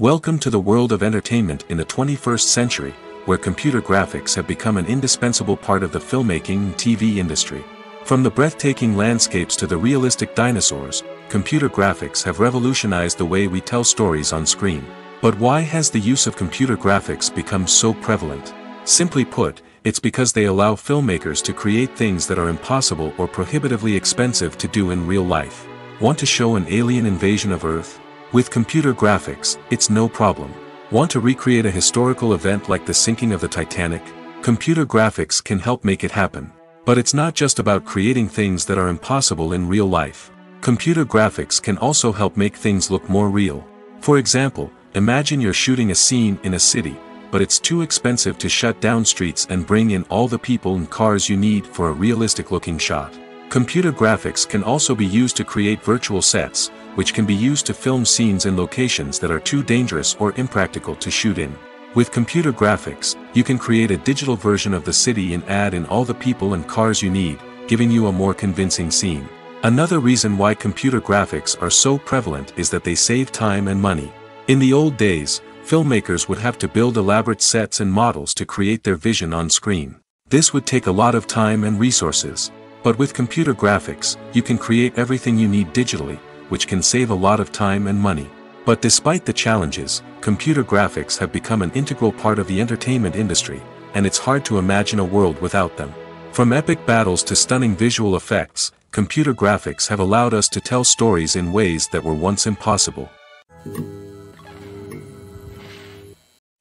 Welcome to the world of entertainment in the 21st century, where computer graphics have become an indispensable part of the filmmaking and TV industry. From the breathtaking landscapes to the realistic dinosaurs, computer graphics have revolutionized the way we tell stories on screen. But why has the use of computer graphics become so prevalent? Simply put, it's because they allow filmmakers to create things that are impossible or prohibitively expensive to do in real life. Want to show an alien invasion of Earth? With computer graphics, it's no problem. Want to recreate a historical event like the sinking of the Titanic? Computer graphics can help make it happen. But it's not just about creating things that are impossible in real life. Computer graphics can also help make things look more real. For example, imagine you're shooting a scene in a city, but it's too expensive to shut down streets and bring in all the people and cars you need for a realistic-looking shot. Computer graphics can also be used to create virtual sets, which can be used to film scenes in locations that are too dangerous or impractical to shoot in. With computer graphics, you can create a digital version of the city and add in all the people and cars you need, giving you a more convincing scene. Another reason why computer graphics are so prevalent is that they save time and money. In the old days, filmmakers would have to build elaborate sets and models to create their vision on screen. This would take a lot of time and resources. But with computer graphics, you can create everything you need digitally, which can save a lot of time and money. But despite the challenges, computer graphics have become an integral part of the entertainment industry, and it's hard to imagine a world without them. From epic battles to stunning visual effects, computer graphics have allowed us to tell stories in ways that were once impossible.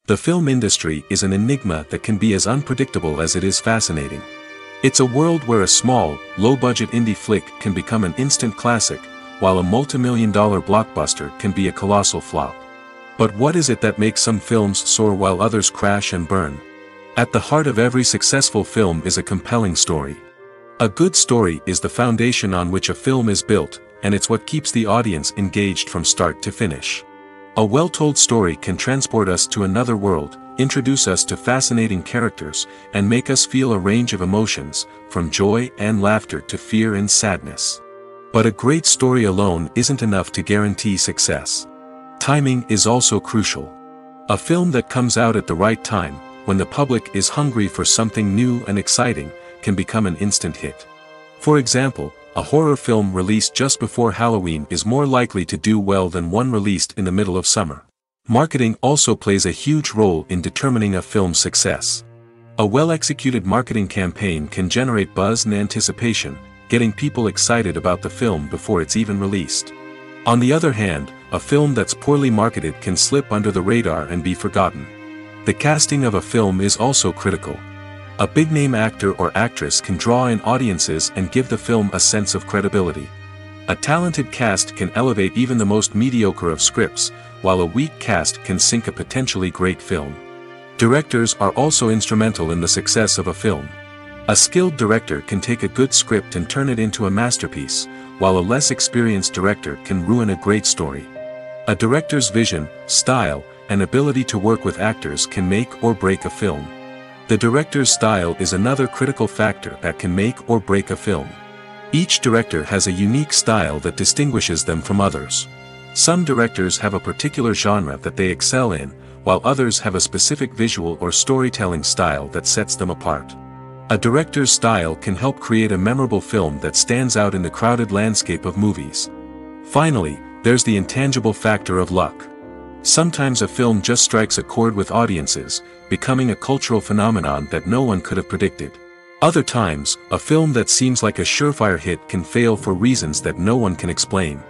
The film industry is an enigma that can be as unpredictable as it is fascinating. It's a world where a small, low-budget indie flick can become an instant classic, while a multi-million-dollar blockbuster can be a colossal flop. But what is it that makes some films soar while others crash and burn? At the heart of every successful film is a compelling story. A good story is the foundation on which a film is built, and it's what keeps the audience engaged from start to finish. A well-told story can transport us to another world, introduce us to fascinating characters, and make us feel a range of emotions, from joy and laughter to fear and sadness. But a great story alone isn't enough to guarantee success. Timing is also crucial. A film that comes out at the right time, when the public is hungry for something new and exciting, can become an instant hit. For example, a horror film released just before Halloween is more likely to do well than one released in the middle of summer. Marketing also plays a huge role in determining a film's success. A well-executed marketing campaign can generate buzz and anticipation, getting people excited about the film before it's even released. On the other hand, a film that's poorly marketed can slip under the radar and be forgotten. The casting of a film is also critical. A big-name actor or actress can draw in audiences and give the film a sense of credibility. A talented cast can elevate even the most mediocre of scripts, while a weak cast can sink a potentially great film. Directors are also instrumental in the success of a film. A skilled director can take a good script and turn it into a masterpiece, while a less experienced director can ruin a great story. A director's vision, style, and ability to work with actors can make or break a film. The director's style is another critical factor that can make or break a film. Each director has a unique style that distinguishes them from others. Some directors have a particular genre that they excel in, while others have a specific visual or storytelling style that sets them apart. A director's style can help create a memorable film that stands out in the crowded landscape of movies. Finally, there's the intangible factor of luck. Sometimes a film just strikes a chord with audiences, becoming a cultural phenomenon that no one could have predicted. Other times, a film that seems like a surefire hit can fail for reasons that no one can explain.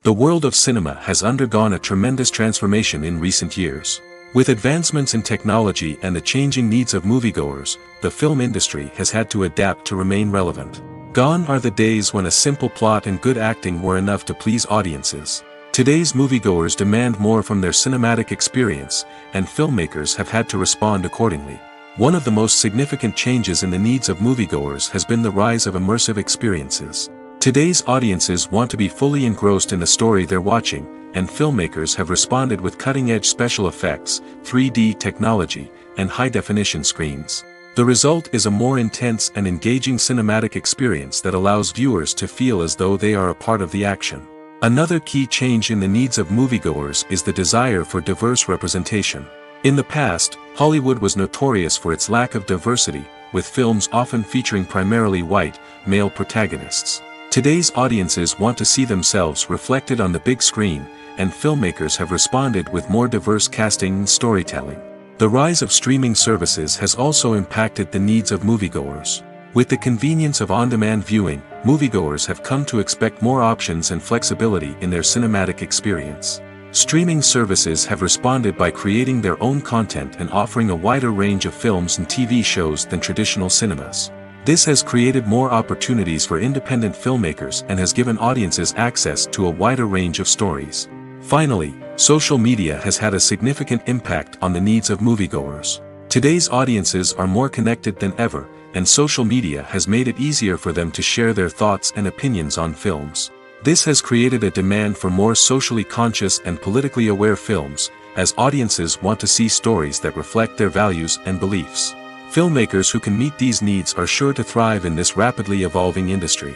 The world of cinema has undergone a tremendous transformation in recent years. With advancements in technology and the changing needs of moviegoers, the film industry has had to adapt to remain relevant. Gone are the days when a simple plot and good acting were enough to please audiences. Today's moviegoers demand more from their cinematic experience, and filmmakers have had to respond accordingly. One of the most significant changes in the needs of moviegoers has been the rise of immersive experiences. Today's audiences want to be fully engrossed in the story they're watching, and filmmakers have responded with cutting-edge special effects, 3D technology, and high-definition screens. The result is a more intense and engaging cinematic experience that allows viewers to feel as though they are a part of the action. Another key change in the needs of moviegoers is the desire for diverse representation. In the past, Hollywood was notorious for its lack of diversity, with films often featuring primarily white, male protagonists. Today's audiences want to see themselves reflected on the big screen, and filmmakers have responded with more diverse casting and storytelling. The rise of streaming services has also impacted the needs of moviegoers. With the convenience of on-demand viewing, moviegoers have come to expect more options and flexibility in their cinematic experience. Streaming services have responded by creating their own content and offering a wider range of films and TV shows than traditional cinemas. This has created more opportunities for independent filmmakers and has given audiences access to a wider range of stories. Finally, social media has had a significant impact on the needs of moviegoers. Today's audiences are more connected than ever, and social media has made it easier for them to share their thoughts and opinions on films. This has created a demand for more socially conscious and politically aware films, as audiences want to see stories that reflect their values and beliefs. Filmmakers who can meet these needs are sure to thrive in this rapidly evolving industry.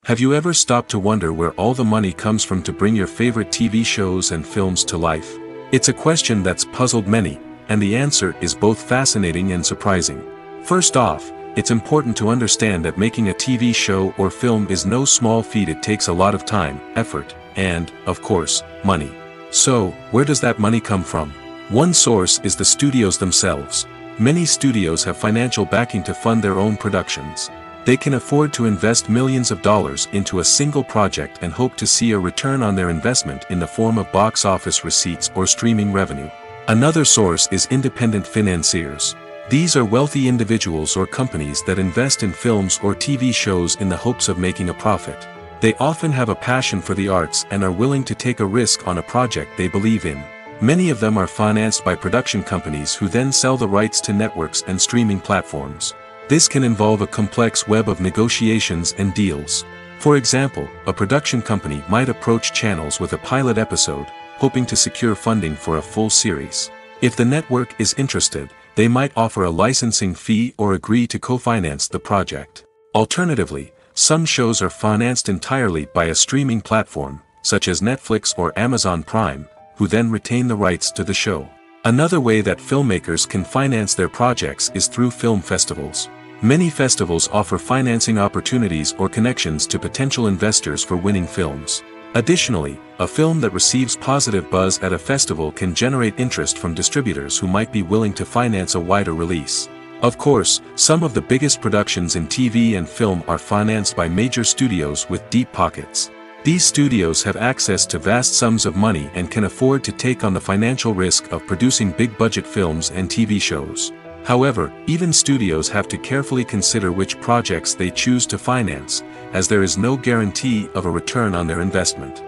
Have you ever stopped to wonder where all the money comes from to bring your favorite TV shows and films to life? It's a question that's puzzled many, and the answer is both fascinating and surprising. First off, it's important to understand that making a TV show or film is no small feat. It takes a lot of time, effort, and, of course, money. So, where does that money come from? One source is the studios themselves. Many studios have financial backing to fund their own productions. They can afford to invest millions of dollars into a single project and hope to see a return on their investment in the form of box office receipts or streaming revenue. Another source is independent financiers. These are wealthy individuals or companies that invest in films or TV shows in the hopes of making a profit. They often have a passion for the arts and are willing to take a risk on a project they believe in. Many of them are financed by production companies who then sell the rights to networks and streaming platforms. This can involve a complex web of negotiations and deals. For example, a production company might approach channels with a pilot episode, hoping to secure funding for a full series. If the network is interested, they might offer a licensing fee or agree to co-finance the project. Alternatively, some shows are financed entirely by a streaming platform, such as Netflix or Amazon Prime, who then retain the rights to the show. Another way that filmmakers can finance their projects is through film festivals. Many festivals offer financing opportunities or connections to potential investors for winning films. Additionally, a film that receives positive buzz at a festival can generate interest from distributors who might be willing to finance a wider release. Of course, some of the biggest productions in TV and film are financed by major studios with deep pockets. These studios have access to vast sums of money and can afford to take on the financial risk of producing big-budget films and TV shows. However, even studios have to carefully consider which projects they choose to finance, as there is no guarantee of a return on their investment.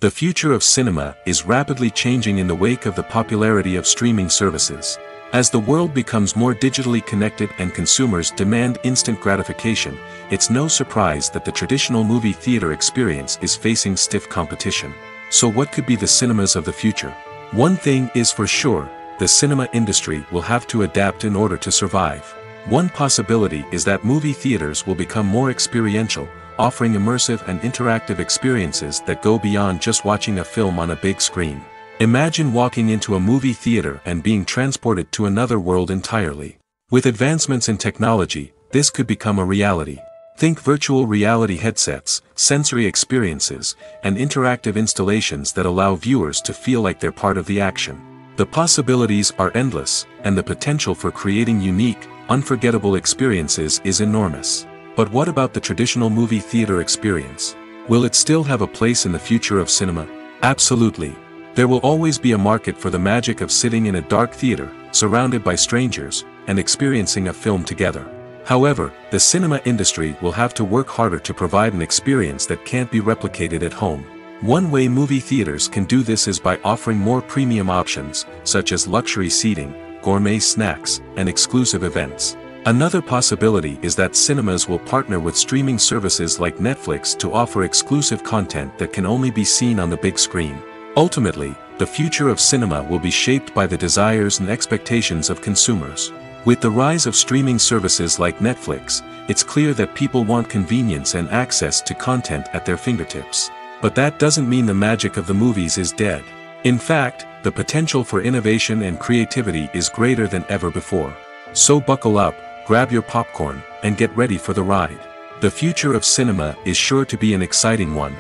The future of cinema is rapidly changing in the wake of the popularity of streaming services. As the world becomes more digitally connected and consumers demand instant gratification, it's no surprise that the traditional movie theater experience is facing stiff competition. So what could be the cinemas of the future? One thing is for sure, the cinema industry will have to adapt in order to survive. One possibility is that movie theaters will become more experiential, offering immersive and interactive experiences that go beyond just watching a film on a big screen. Imagine walking into a movie theater and being transported to another world entirely. With advancements in technology, this could become a reality. Think virtual reality headsets, sensory experiences, and interactive installations that allow viewers to feel like they're part of the action. The possibilities are endless, and the potential for creating unique, unforgettable experiences is enormous. But what about the traditional movie theater experience? Will it still have a place in the future of cinema? Absolutely. There will always be a market for the magic of sitting in a dark theater, surrounded by strangers, and experiencing a film together. However, the cinema industry will have to work harder to provide an experience that can't be replicated at home. One way movie theaters can do this is by offering more premium options, such as luxury seating, gourmet snacks, and exclusive events. Another possibility is that cinemas will partner with streaming services like Netflix to offer exclusive content that can only be seen on the big screen. Ultimately, the future of cinema will be shaped by the desires and expectations of consumers. With the rise of streaming services like Netflix, it's clear that people want convenience and access to content at their fingertips. But that doesn't mean the magic of the movies is dead. In fact, the potential for innovation and creativity is greater than ever before. So buckle up, grab your popcorn, and get ready for the ride. The future of cinema is sure to be an exciting one.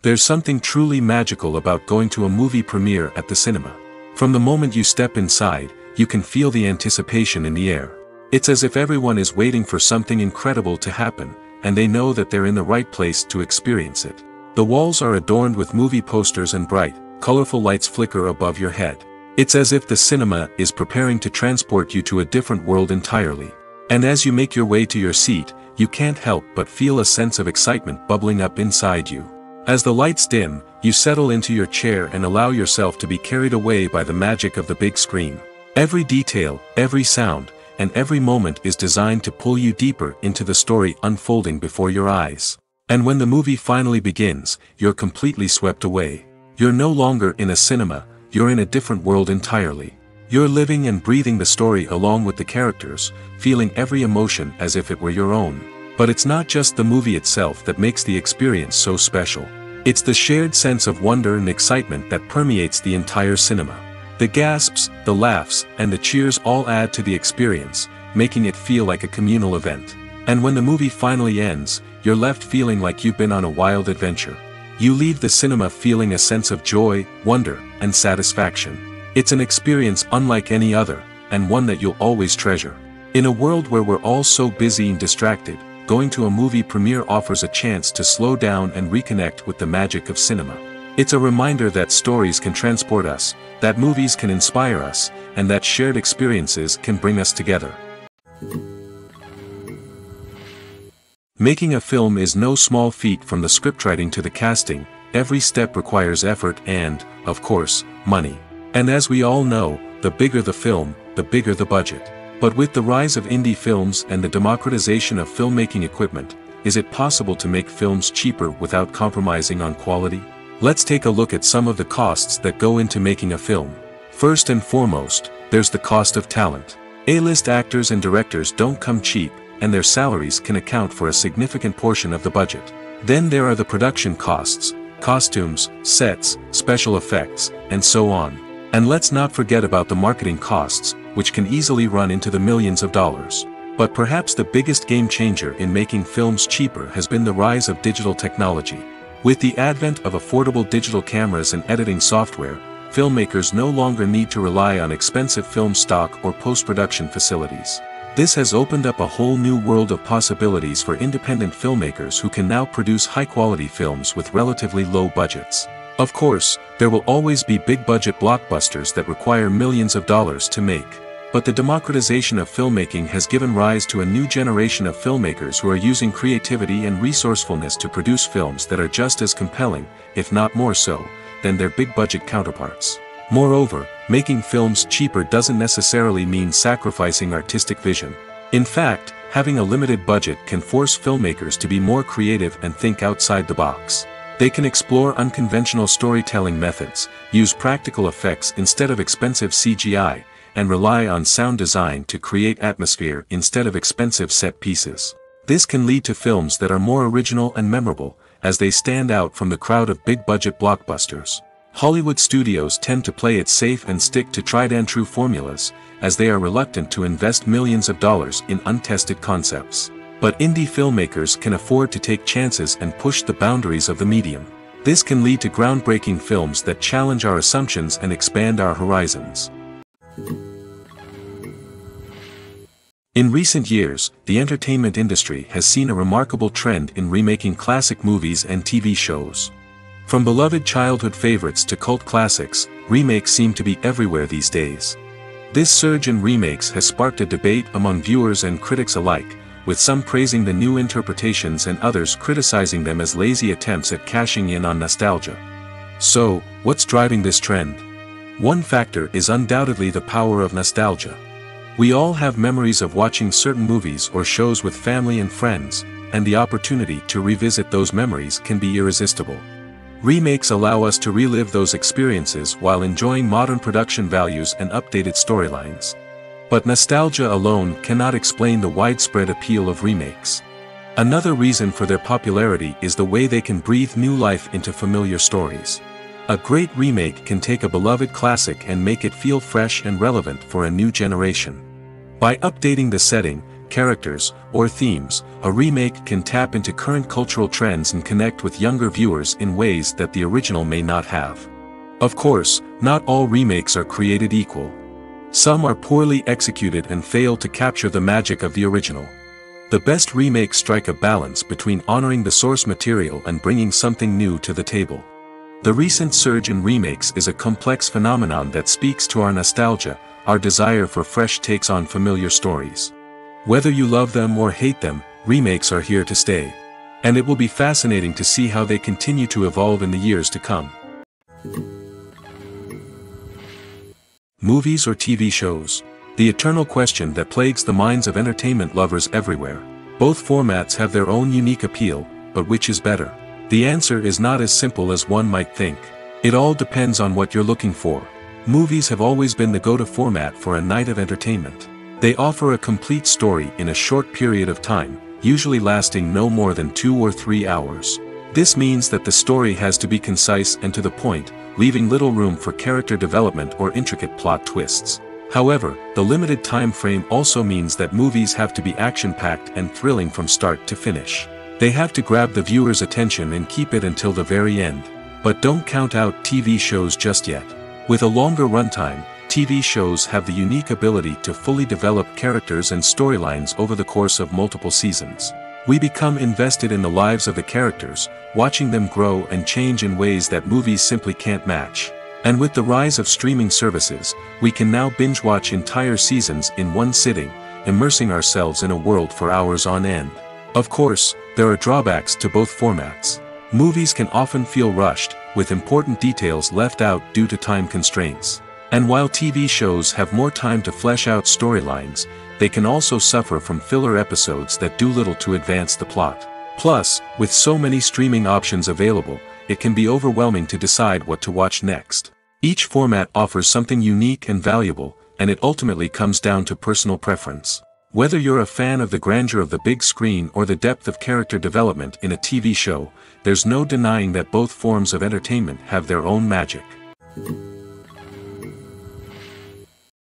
There's something truly magical about going to a movie premiere at the cinema. From the moment you step inside, you can feel the anticipation in the air. It's as if everyone is waiting for something incredible to happen, and they know that they're in the right place to experience it. The walls are adorned with movie posters and bright, colorful lights flicker above your head. It's as if the cinema is preparing to transport you to a different world entirely. And as you make your way to your seat, you can't help but feel a sense of excitement bubbling up inside you. As the lights dim, you settle into your chair and allow yourself to be carried away by the magic of the big screen. Every detail, every sound, and every moment is designed to pull you deeper into the story unfolding before your eyes. And when the movie finally begins, you're completely swept away. You're no longer in a cinema, you're in a different world entirely. You're living and breathing the story along with the characters, feeling every emotion as if it were your own. But it's not just the movie itself that makes the experience so special. It's the shared sense of wonder and excitement that permeates the entire cinema. The gasps, the laughs, and the cheers all add to the experience, making it feel like a communal event. And when the movie finally ends, you're left feeling like you've been on a wild adventure. You leave the cinema feeling a sense of joy, wonder, and satisfaction. It's an experience unlike any other, and one that you'll always treasure. In a world where we're all so busy and distracted, going to a movie premiere offers a chance to slow down and reconnect with the magic of cinema. It's a reminder that stories can transport us, that movies can inspire us, and that shared experiences can bring us together. Making a film is no small feat. From the scriptwriting to the casting, every step requires effort and, of course, money. And as we all know, the bigger the film, the bigger the budget. But with the rise of indie films and the democratization of filmmaking equipment, is it possible to make films cheaper without compromising on quality? Let's take a look at some of the costs that go into making a film. First and foremost, there's the cost of talent. A-list actors and directors don't come cheap, and their salaries can account for a significant portion of the budget. Then there are the production costs, costumes, sets, special effects, and so on. And let's not forget about the marketing costs, which can easily run into the millions of dollars. But perhaps the biggest game changer in making films cheaper has been the rise of digital technology. With the advent of affordable digital cameras and editing software, filmmakers no longer need to rely on expensive film stock or post-production facilities. This has opened up a whole new world of possibilities for independent filmmakers who can now produce high-quality films with relatively low budgets. Of course, there will always be big-budget blockbusters that require millions of dollars to make. But the democratization of filmmaking has given rise to a new generation of filmmakers who are using creativity and resourcefulness to produce films that are just as compelling, if not more so, than their big-budget counterparts. Moreover, making films cheaper doesn't necessarily mean sacrificing artistic vision. In fact, having a limited budget can force filmmakers to be more creative and think outside the box. They can explore unconventional storytelling methods, use practical effects instead of expensive CGI, and rely on sound design to create atmosphere instead of expensive set pieces. This can lead to films that are more original and memorable, as they stand out from the crowd of big-budget blockbusters. Hollywood studios tend to play it safe and stick to tried-and-true formulas, as they are reluctant to invest millions of dollars in untested concepts. But indie filmmakers can afford to take chances and push the boundaries of the medium. This can lead to groundbreaking films that challenge our assumptions and expand our horizons. In recent years, the entertainment industry has seen a remarkable trend in remaking classic movies and TV shows. From beloved childhood favorites to cult classics, remakes seem to be everywhere these days. This surge in remakes has sparked a debate among viewers and critics alike, with some praising the new interpretations and others criticizing them as lazy attempts at cashing in on nostalgia. So, what's driving this trend? One factor is undoubtedly the power of nostalgia. We all have memories of watching certain movies or shows with family and friends, and the opportunity to revisit those memories can be irresistible. Remakes allow us to relive those experiences while enjoying modern production values and updated storylines. But nostalgia alone cannot explain the widespread appeal of remakes. Another reason for their popularity is the way they can breathe new life into familiar stories. A great remake can take a beloved classic and make it feel fresh and relevant for a new generation. By updating the setting, characters, or themes, a remake can tap into current cultural trends and connect with younger viewers in ways that the original may not have. Of course, not all remakes are created equal. Some are poorly executed and fail to capture the magic of the original. The best remakes strike a balance between honoring the source material and bringing something new to the table. The recent surge in remakes is a complex phenomenon that speaks to our nostalgia, our desire for fresh takes on familiar stories. Whether you love them or hate them, remakes are here to stay. And it will be fascinating to see how they continue to evolve in the years to come. Movies or TV shows? The eternal question that plagues the minds of entertainment lovers everywhere. Both formats have their own unique appeal, but which is better? The answer is not as simple as one might think. It all depends on what you're looking for. Movies have always been the go-to format for a night of entertainment. They offer a complete story in a short period of time, usually lasting no more than 2 or 3 hours. This means that the story has to be concise and to the point, leaving little room for character development or intricate plot twists. However, the limited time frame also means that movies have to be action-packed and thrilling from start to finish. They have to grab the viewer's attention and keep it until the very end. But don't count out TV shows just yet. With a longer runtime, TV shows have the unique ability to fully develop characters and storylines over the course of multiple seasons. We become invested in the lives of the characters, watching them grow and change in ways that movies simply can't match. And with the rise of streaming services, we can now binge-watch entire seasons in one sitting, immersing ourselves in a world for hours on end. Of course, there are drawbacks to both formats. Movies can often feel rushed, with important details left out due to time constraints. And while TV shows have more time to flesh out storylines, they can also suffer from filler episodes that do little to advance the plot. Plus, with so many streaming options available, it can be overwhelming to decide what to watch next. Each format offers something unique and valuable, and it ultimately comes down to personal preference. Whether you're a fan of the grandeur of the big screen or the depth of character development in a TV show, there's no denying that both forms of entertainment have their own magic.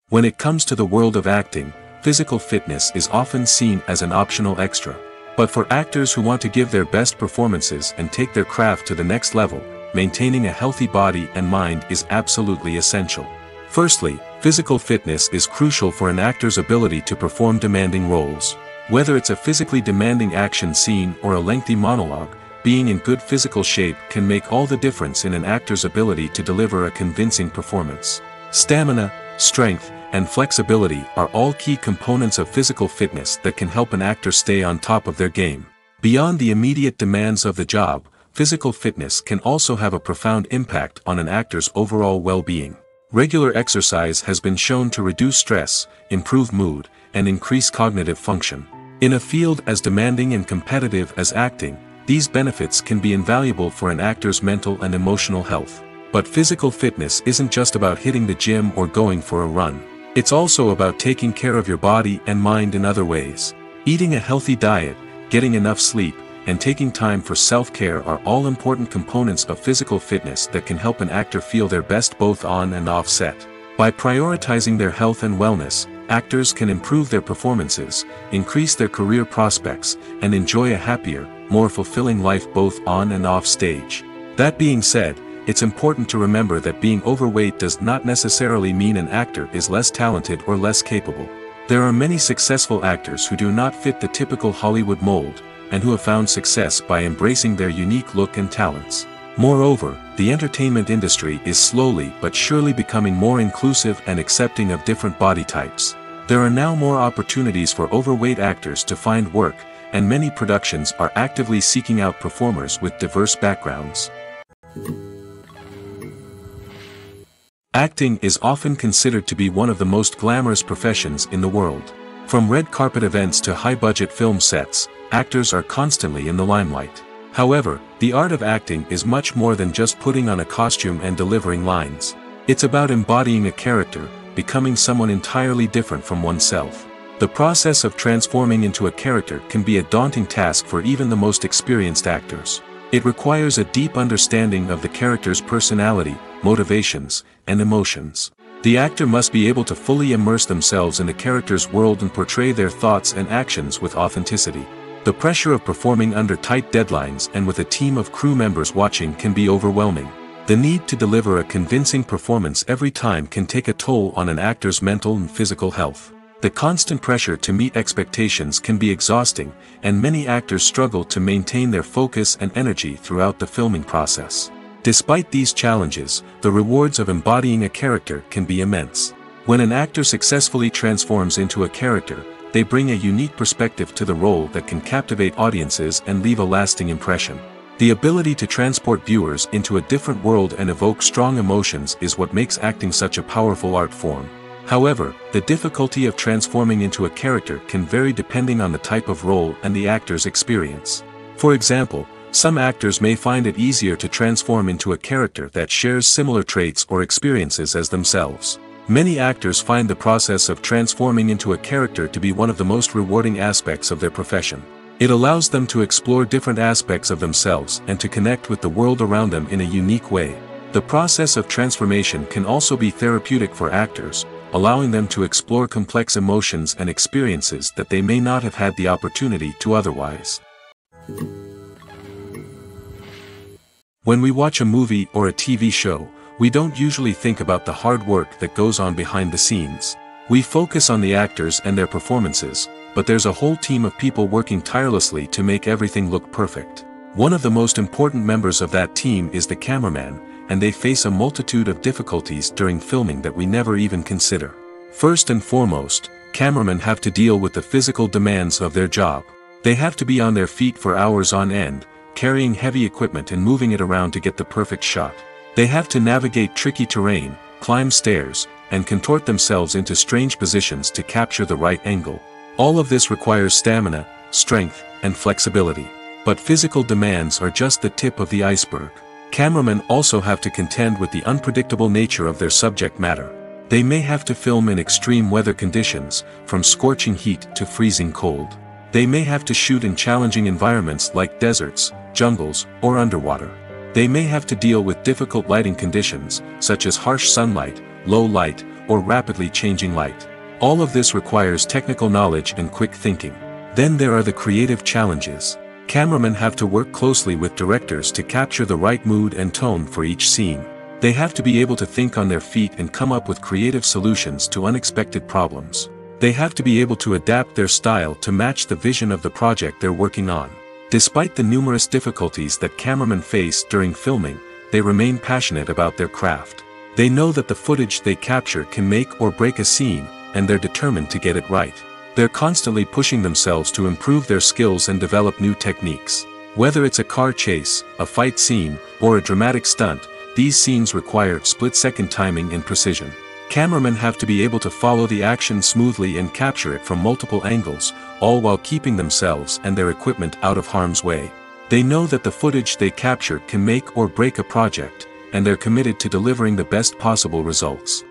When it comes to the world of acting, physical fitness is often seen as an optional extra. But for actors who want to give their best performances and take their craft to the next level, maintaining a healthy body and mind is absolutely essential. Firstly, physical fitness is crucial for an actor's ability to perform demanding roles. Whether it's a physically demanding action scene or a lengthy monologue, being in good physical shape can make all the difference in an actor's ability to deliver a convincing performance. Stamina, strength, and flexibility are all key components of physical fitness that can help an actor stay on top of their game. Beyond the immediate demands of the job, physical fitness can also have a profound impact on an actor's overall well-being. Regular exercise has been shown to reduce stress, improve mood, and increase cognitive function. In a field as demanding and competitive as acting, these benefits can be invaluable for an actor's mental and emotional health. But physical fitness isn't just about hitting the gym or going for a run. It's also about taking care of your body and mind in other ways. Eating a healthy diet, getting enough sleep, and taking time for self-care are all important components of physical fitness that can help an actor feel their best both on and off set. By prioritizing their health and wellness, actors can improve their performances, increase their career prospects, and enjoy a happier, more fulfilling life both on and off stage. That being said, it's important to remember that being overweight does not necessarily mean an actor is less talented or less capable. There are many successful actors who do not fit the typical Hollywood mold, and who have found success by embracing their unique look and talents. Moreover, the entertainment industry is slowly but surely becoming more inclusive and accepting of different body types. There are now more opportunities for overweight actors to find work, and many productions are actively seeking out performers with diverse backgrounds. Acting is often considered to be one of the most glamorous professions in the world. From red carpet events to high-budget film sets, actors are constantly in the limelight. However, the art of acting is much more than just putting on a costume and delivering lines. It's about embodying a character, becoming someone entirely different from oneself. The process of transforming into a character can be a daunting task for even the most experienced actors. It requires a deep understanding of the character's personality, motivations, and emotions. The actor must be able to fully immerse themselves in the character's world and portray their thoughts and actions with authenticity. The pressure of performing under tight deadlines and with a team of crew members watching can be overwhelming. The need to deliver a convincing performance every time can take a toll on an actor's mental and physical health. The constant pressure to meet expectations can be exhausting, and many actors struggle to maintain their focus and energy throughout the filming process. Despite these challenges, the rewards of embodying a character can be immense. When an actor successfully transforms into a character, they bring a unique perspective to the role that can captivate audiences and leave a lasting impression. The ability to transport viewers into a different world and evoke strong emotions is what makes acting such a powerful art form. However, the difficulty of transforming into a character can vary depending on the type of role and the actor's experience. For example, some actors may find it easier to transform into a character that shares similar traits or experiences as themselves. Many actors find the process of transforming into a character to be one of the most rewarding aspects of their profession. It allows them to explore different aspects of themselves and to connect with the world around them in a unique way. The process of transformation can also be therapeutic for actors, allowing them to explore complex emotions and experiences that they may not have had the opportunity to otherwise. When we watch a movie or a TV show, we don't usually think about the hard work that goes on behind the scenes. We focus on the actors and their performances, but there's a whole team of people working tirelessly to make everything look perfect. One of the most important members of that team is the cameraman, and they face a multitude of difficulties during filming that we never even consider. First and foremost, cameramen have to deal with the physical demands of their job. They have to be on their feet for hours on end, carrying heavy equipment and moving it around to get the perfect shot. They have to navigate tricky terrain, climb stairs, and contort themselves into strange positions to capture the right angle. All of this requires stamina, strength, and flexibility. But physical demands are just the tip of the iceberg. Cameramen also have to contend with the unpredictable nature of their subject matter. They may have to film in extreme weather conditions, from scorching heat to freezing cold. They may have to shoot in challenging environments like deserts, jungles, or underwater. They may have to deal with difficult lighting conditions, such as harsh sunlight, low light, or rapidly changing light. All of this requires technical knowledge and quick thinking. Then there are the creative challenges. Cameramen have to work closely with directors to capture the right mood and tone for each scene. They have to be able to think on their feet and come up with creative solutions to unexpected problems. They have to be able to adapt their style to match the vision of the project they're working on. Despite the numerous difficulties that cameramen face during filming, they remain passionate about their craft. They know that the footage they capture can make or break a scene, and they're determined to get it right. They're constantly pushing themselves to improve their skills and develop new techniques. Whether it's a car chase, a fight scene, or a dramatic stunt, these scenes require split-second timing and precision. Cameramen have to be able to follow the action smoothly and capture it from multiple angles, all while keeping themselves and their equipment out of harm's way. They know that the footage they capture can make or break a project, and they're committed to delivering the best possible results.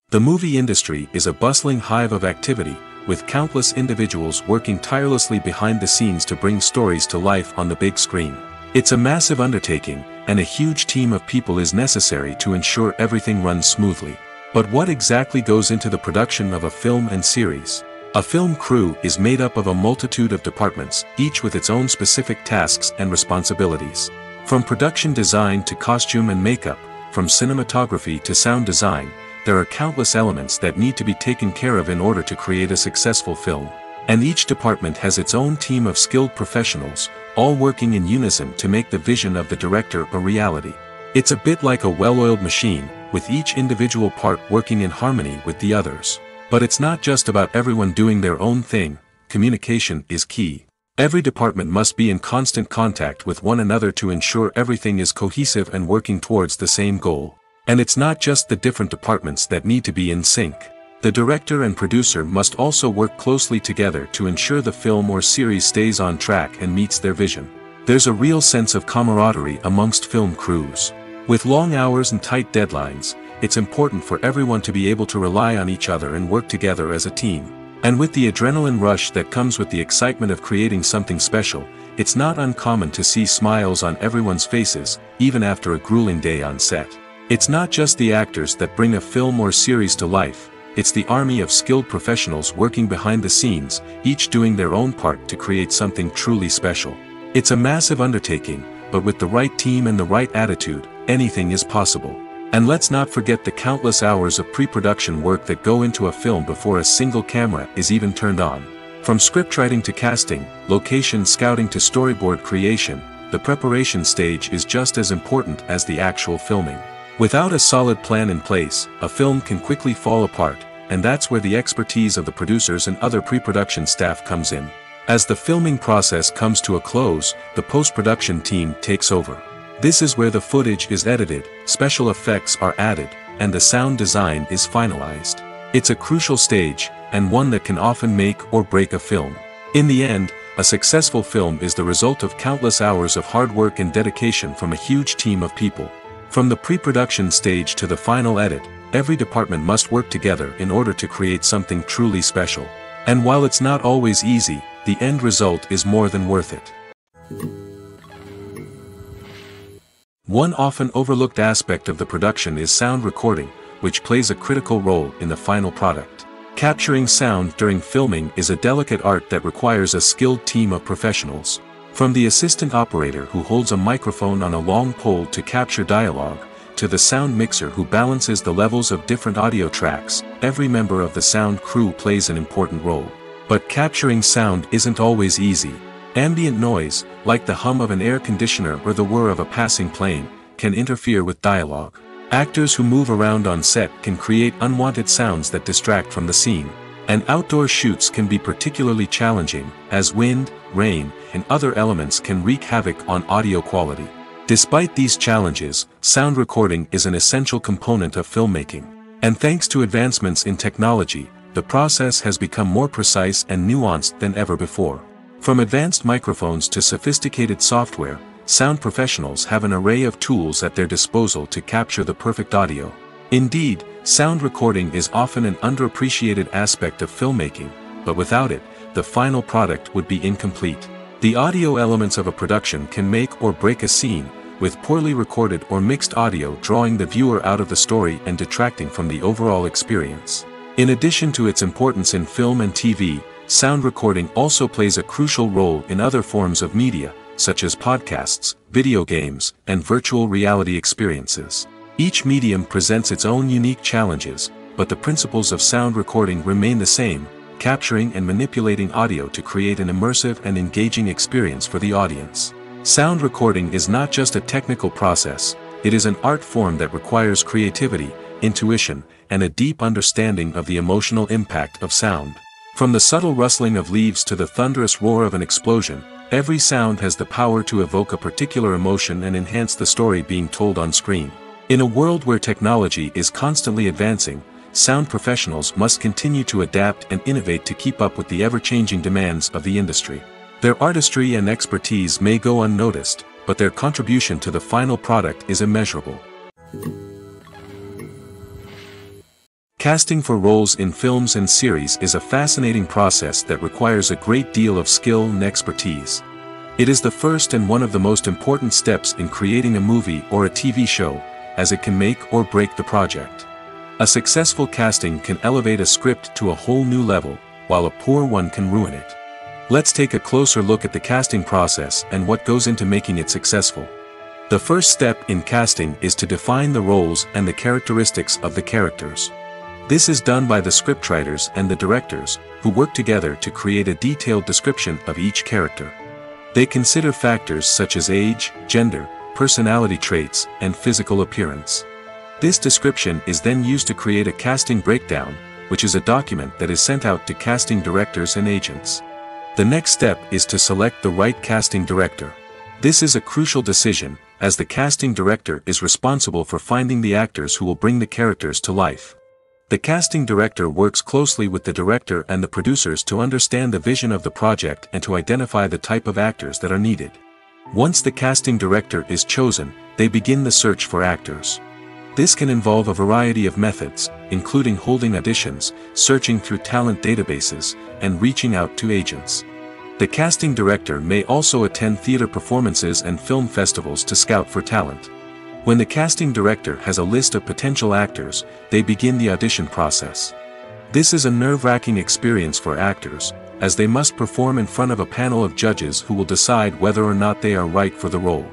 The movie industry is a bustling hive of activity, with countless individuals working tirelessly behind the scenes to bring stories to life on the big screen. It's a massive undertaking, and a huge team of people is necessary to ensure everything runs smoothly. But what exactly goes into the production of a film and series? A film crew is made up of a multitude of departments, each with its own specific tasks and responsibilities. From production design to costume and makeup, from cinematography to sound design, there are countless elements that need to be taken care of in order to create a successful film. And each department has its own team of skilled professionals, all working in unison to make the vision of the director a reality. It's a bit like a well-oiled machine, with each individual part working in harmony with the others. But it's not just about everyone doing their own thing. Communication is key. Every department must be in constant contact with one another to ensure everything is cohesive and working towards the same goal. And it's not just the different departments that need to be in sync. The director and producer must also work closely together to ensure the film or series stays on track and meets their vision. There's a real sense of camaraderie amongst film crews. With long hours and tight deadlines, it's important for everyone to be able to rely on each other and work together as a team. And with the adrenaline rush that comes with the excitement of creating something special, it's not uncommon to see smiles on everyone's faces, even after a grueling day on set. It's not just the actors that bring a film or series to life, it's the army of skilled professionals working behind the scenes, each doing their own part to create something truly special. It's a massive undertaking, but with the right team and the right attitude, anything is possible. And let's not forget the countless hours of pre-production work that go into a film before a single camera is even turned on. From scriptwriting to casting, location scouting to storyboard creation, the preparation stage is just as important as the actual filming. Without a solid plan in place, a film can quickly fall apart, and that's where the expertise of the producers and other pre-production staff comes in. As the filming process comes to a close, the post-production team takes over. This is where the footage is edited, special effects are added, and the sound design is finalized. It's a crucial stage, and one that can often make or break a film. In the end, a successful film is the result of countless hours of hard work and dedication from a huge team of people. From the pre-production stage to the final edit, every department must work together in order to create something truly special. And while it's not always easy, the end result is more than worth it. One often overlooked aspect of the production is sound recording, which plays a critical role in the final product. Capturing sound during filming is a delicate art that requires a skilled team of professionals. From the assistant operator who holds a microphone on a long pole to capture dialogue, to the sound mixer who balances the levels of different audio tracks, every member of the sound crew plays an important role. But capturing sound isn't always easy. Ambient noise, like the hum of an air conditioner or the whir of a passing plane, can interfere with dialogue. Actors who move around on set can create unwanted sounds that distract from the scene. And outdoor shoots can be particularly challenging, as wind, rain, and other elements can wreak havoc on audio quality. Despite these challenges, sound recording is an essential component of filmmaking. And thanks to advancements in technology, the process has become more precise and nuanced than ever before. From advanced microphones to sophisticated software, sound professionals have an array of tools at their disposal to capture the perfect audio. Indeed, sound recording is often an underappreciated aspect of filmmaking, but without it, the final product would be incomplete. The audio elements of a production can make or break a scene, with poorly recorded or mixed audio drawing the viewer out of the story and detracting from the overall experience. In addition to its importance in film and TV, sound recording also plays a crucial role in other forms of media, such as podcasts, video games, and virtual reality experiences. Each medium presents its own unique challenges, but the principles of sound recording remain the same, capturing and manipulating audio to create an immersive and engaging experience for the audience. Sound recording is not just a technical process, it is an art form that requires creativity, intuition, and a deep understanding of the emotional impact of sound. From the subtle rustling of leaves to the thunderous roar of an explosion, every sound has the power to evoke a particular emotion and enhance the story being told on screen. In a world where technology is constantly advancing, sound professionals must continue to adapt and innovate to keep up with the ever-changing demands of the industry. Their artistry and expertise may go unnoticed, but their contribution to the final product is immeasurable. Casting for roles in films and series is a fascinating process that requires a great deal of skill and expertise. It is the first and one of the most important steps in creating a movie or a TV show, as it can make or break the project. A successful casting can elevate a script to a whole new level, while a poor one can ruin it. Let's take a closer look at the casting process and what goes into making it successful. The first step in casting is to define the roles and the characteristics of the characters. This is done by the scriptwriters and the directors, who work together to create a detailed description of each character. They consider factors such as age, gender, personality traits, and physical appearance. This description is then used to create a casting breakdown, which is a document that is sent out to casting directors and agents. The next step is to select the right casting director. This is a crucial decision, as the casting director is responsible for finding the actors who will bring the characters to life. The casting director works closely with the director and the producers to understand the vision of the project and to identify the type of actors that are needed. Once the casting director is chosen, they begin the search for actors. This can involve a variety of methods, including holding auditions, searching through talent databases, and reaching out to agents. The casting director may also attend theater performances and film festivals to scout for talent. When the casting director has a list of potential actors, they begin the audition process. This is a nerve-wracking experience for actors, as they must perform in front of a panel of judges who will decide whether or not they are right for the role.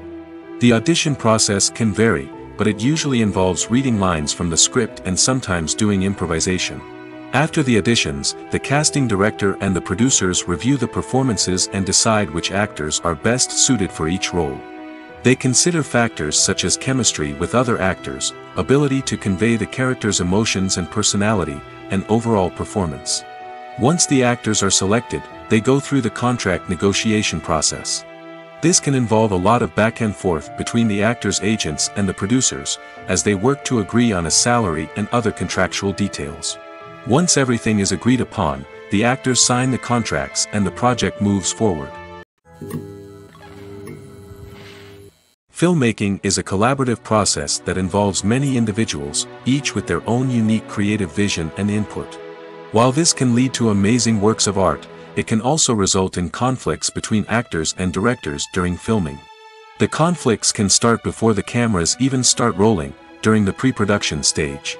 The audition process can vary, but it usually involves reading lines from the script and sometimes doing improvisation. After the auditions, the casting director and the producers review the performances and decide which actors are best suited for each role. They consider factors such as chemistry with other actors, ability to convey the character's emotions and personality, and overall performance. Once the actors are selected, they go through the contract negotiation process. This can involve a lot of back and forth between the actors' agents and the producers, as they work to agree on a salary and other contractual details. Once everything is agreed upon, the actors sign the contracts and the project moves forward. Filmmaking is a collaborative process that involves many individuals, each with their own unique creative vision and input. While this can lead to amazing works of art, it can also result in conflicts between actors and directors during filming. The conflicts can start before the cameras even start rolling, during the pre-production stage.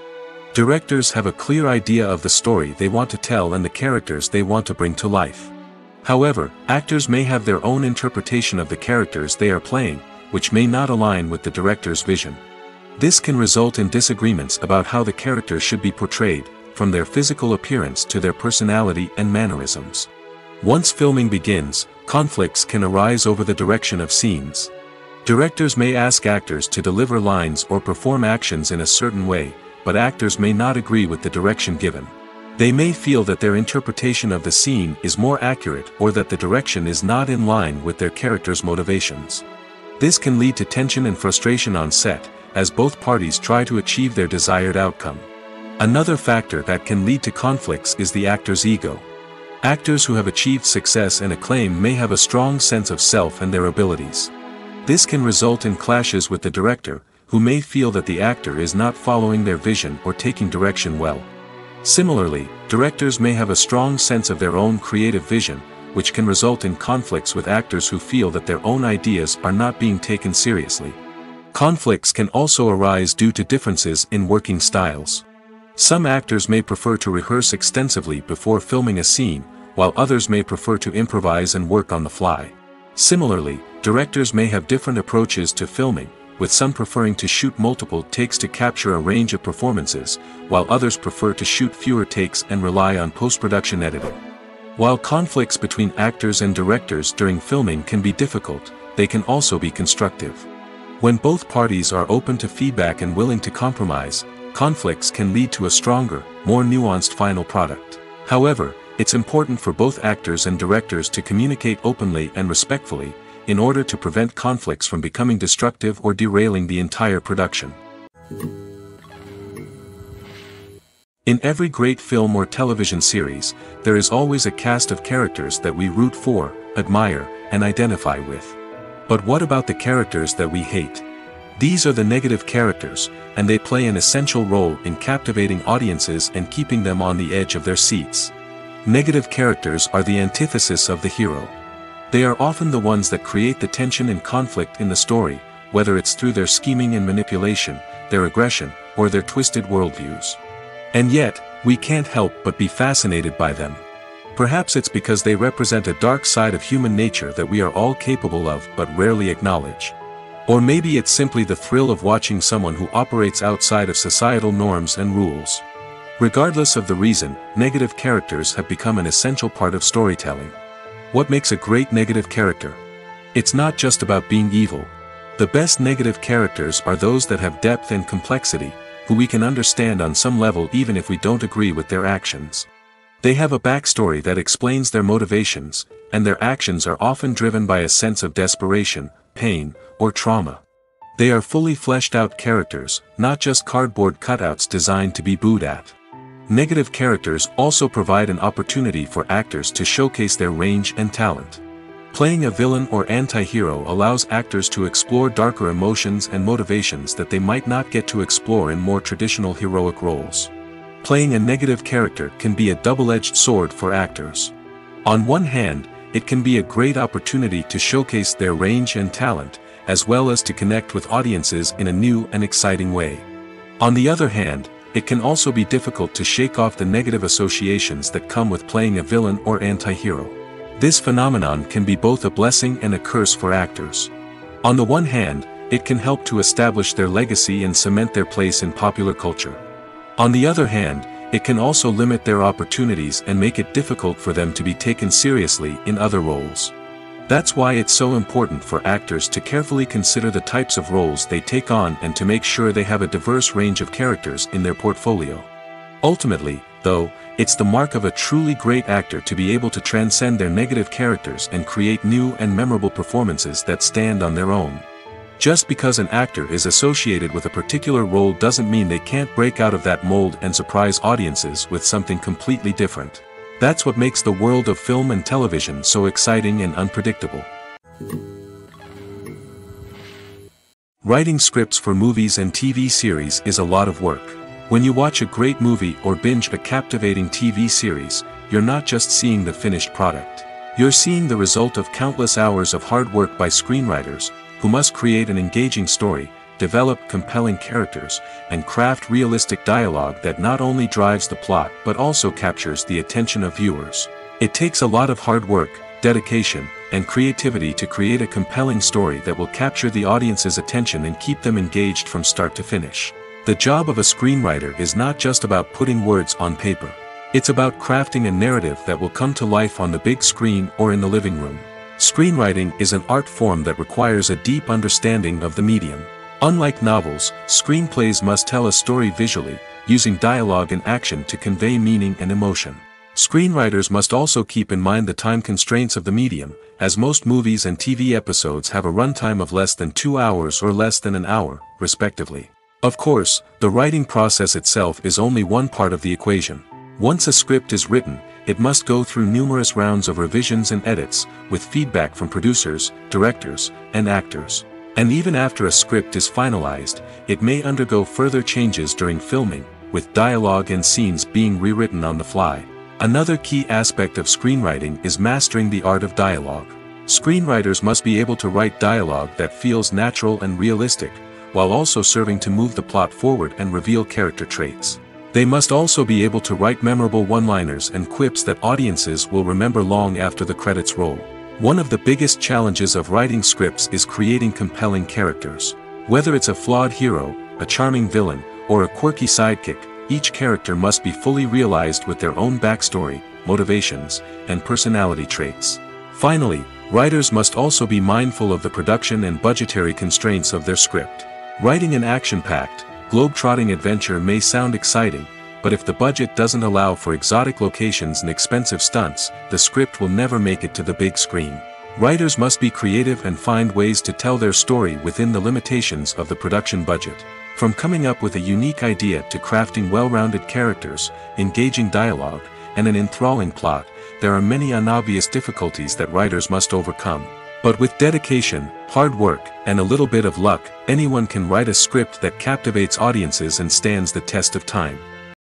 Directors have a clear idea of the story they want to tell and the characters they want to bring to life. However, actors may have their own interpretation of the characters they are playing, which may not align with the director's vision. This can result in disagreements about how the characters should be portrayed, from their physical appearance to their personality and mannerisms. Once filming begins, conflicts can arise over the direction of scenes. Directors may ask actors to deliver lines or perform actions in a certain way, but actors may not agree with the direction given. They may feel that their interpretation of the scene is more accurate or that the direction is not in line with their character's motivations. This can lead to tension and frustration on set, as both parties try to achieve their desired outcome. Another factor that can lead to conflicts is the actor's ego. Actors who have achieved success and acclaim may have a strong sense of self and their abilities. This can result in clashes with the director, who may feel that the actor is not following their vision or taking direction well. Similarly, directors may have a strong sense of their own creative vision, which can result in conflicts with actors who feel that their own ideas are not being taken seriously. Conflicts can also arise due to differences in working styles. Some actors may prefer to rehearse extensively before filming a scene, while others may prefer to improvise and work on the fly. Similarly, directors may have different approaches to filming, with some preferring to shoot multiple takes to capture a range of performances, while others prefer to shoot fewer takes and rely on post-production editing. While conflicts between actors and directors during filming can be difficult, they can also be constructive. When both parties are open to feedback and willing to compromise, conflicts can lead to a stronger, more nuanced final product. However, it's important for both actors and directors to communicate openly and respectfully, in order to prevent conflicts from becoming destructive or derailing the entire production. In every great film or television series, there is always a cast of characters that we root for, admire, and identify with. But what about the characters that we hate? These are the negative characters, and they play an essential role in captivating audiences and keeping them on the edge of their seats. Negative characters are the antithesis of the hero. They are often the ones that create the tension and conflict in the story, whether it's through their scheming and manipulation, their aggression, or their twisted worldviews. And yet, we can't help but be fascinated by them. Perhaps it's because they represent a dark side of human nature that we are all capable of but rarely acknowledge. Or maybe it's simply the thrill of watching someone who operates outside of societal norms and rules. Regardless of the reason, negative characters have become an essential part of storytelling. What makes a great negative character? It's not just about being evil. The best negative characters are those that have depth and complexity, who we can understand on some level even if we don't agree with their actions. They have a backstory that explains their motivations, and their actions are often driven by a sense of desperation, pain, or trauma. They are fully fleshed out characters, not just cardboard cutouts designed to be booed at. Negative characters also provide an opportunity for actors to showcase their range and talent. Playing a villain or anti-hero allows actors to explore darker emotions and motivations that they might not get to explore in more traditional heroic roles. Playing a negative character can be a double-edged sword for actors. On one hand, it can be a great opportunity to showcase their range and talent, as well as to connect with audiences in a new and exciting way. On the other hand, it can also be difficult to shake off the negative associations that come with playing a villain or anti-hero. This phenomenon can be both a blessing and a curse for actors. On the one hand, it can help to establish their legacy and cement their place in popular culture. On the other hand, it can also limit their opportunities and make it difficult for them to be taken seriously in other roles. That's why it's so important for actors to carefully consider the types of roles they take on and to make sure they have a diverse range of characters in their portfolio. Ultimately, though, it's the mark of a truly great actor to be able to transcend their negative characters and create new and memorable performances that stand on their own. Just because an actor is associated with a particular role doesn't mean they can't break out of that mold and surprise audiences with something completely different. That's what makes the world of film and television so exciting and unpredictable. Writing scripts for movies and TV series is a lot of work. When you watch a great movie or binge a captivating TV series, you're not just seeing the finished product. You're seeing the result of countless hours of hard work by screenwriters, who must create an engaging story, develop compelling characters, and craft realistic dialogue that not only drives the plot but also captures the attention of viewers. It takes a lot of hard work, dedication, and creativity to create a compelling story that will capture the audience's attention and keep them engaged from start to finish. The job of a screenwriter is not just about putting words on paper. It's about crafting a narrative that will come to life on the big screen or in the living room. Screenwriting is an art form that requires a deep understanding of the medium. Unlike novels, screenplays must tell a story visually, using dialogue and action to convey meaning and emotion. Screenwriters must also keep in mind the time constraints of the medium, as most movies and TV episodes have a runtime of less than 2 hours or less than an hour, respectively. Of course, the writing process itself is only one part of the equation. Once a script is written, it must go through numerous rounds of revisions and edits, with feedback from producers, directors, and actors. And even after a script is finalized, it may undergo further changes during filming, with dialogue and scenes being rewritten on the fly. Another key aspect of screenwriting is mastering the art of dialogue. Screenwriters must be able to write dialogue that feels natural and realistic, while also serving to move the plot forward and reveal character traits. They must also be able to write memorable one-liners and quips that audiences will remember long after the credits roll. One of the biggest challenges of writing scripts is creating compelling characters. Whether it's a flawed hero, a charming villain, or a quirky sidekick, each character must be fully realized with their own backstory, motivations, and personality traits. Finally, writers must also be mindful of the production and budgetary constraints of their script. Writing an action-packed, globe-trotting adventure may sound exciting, but if the budget doesn't allow for exotic locations and expensive stunts, the script will never make it to the big screen. Writers must be creative and find ways to tell their story within the limitations of the production budget. From coming up with a unique idea to crafting well-rounded characters, engaging dialogue, and an enthralling plot, there are many unobvious difficulties that writers must overcome. But with dedication, hard work, and a little bit of luck, anyone can write a script that captivates audiences and stands the test of time.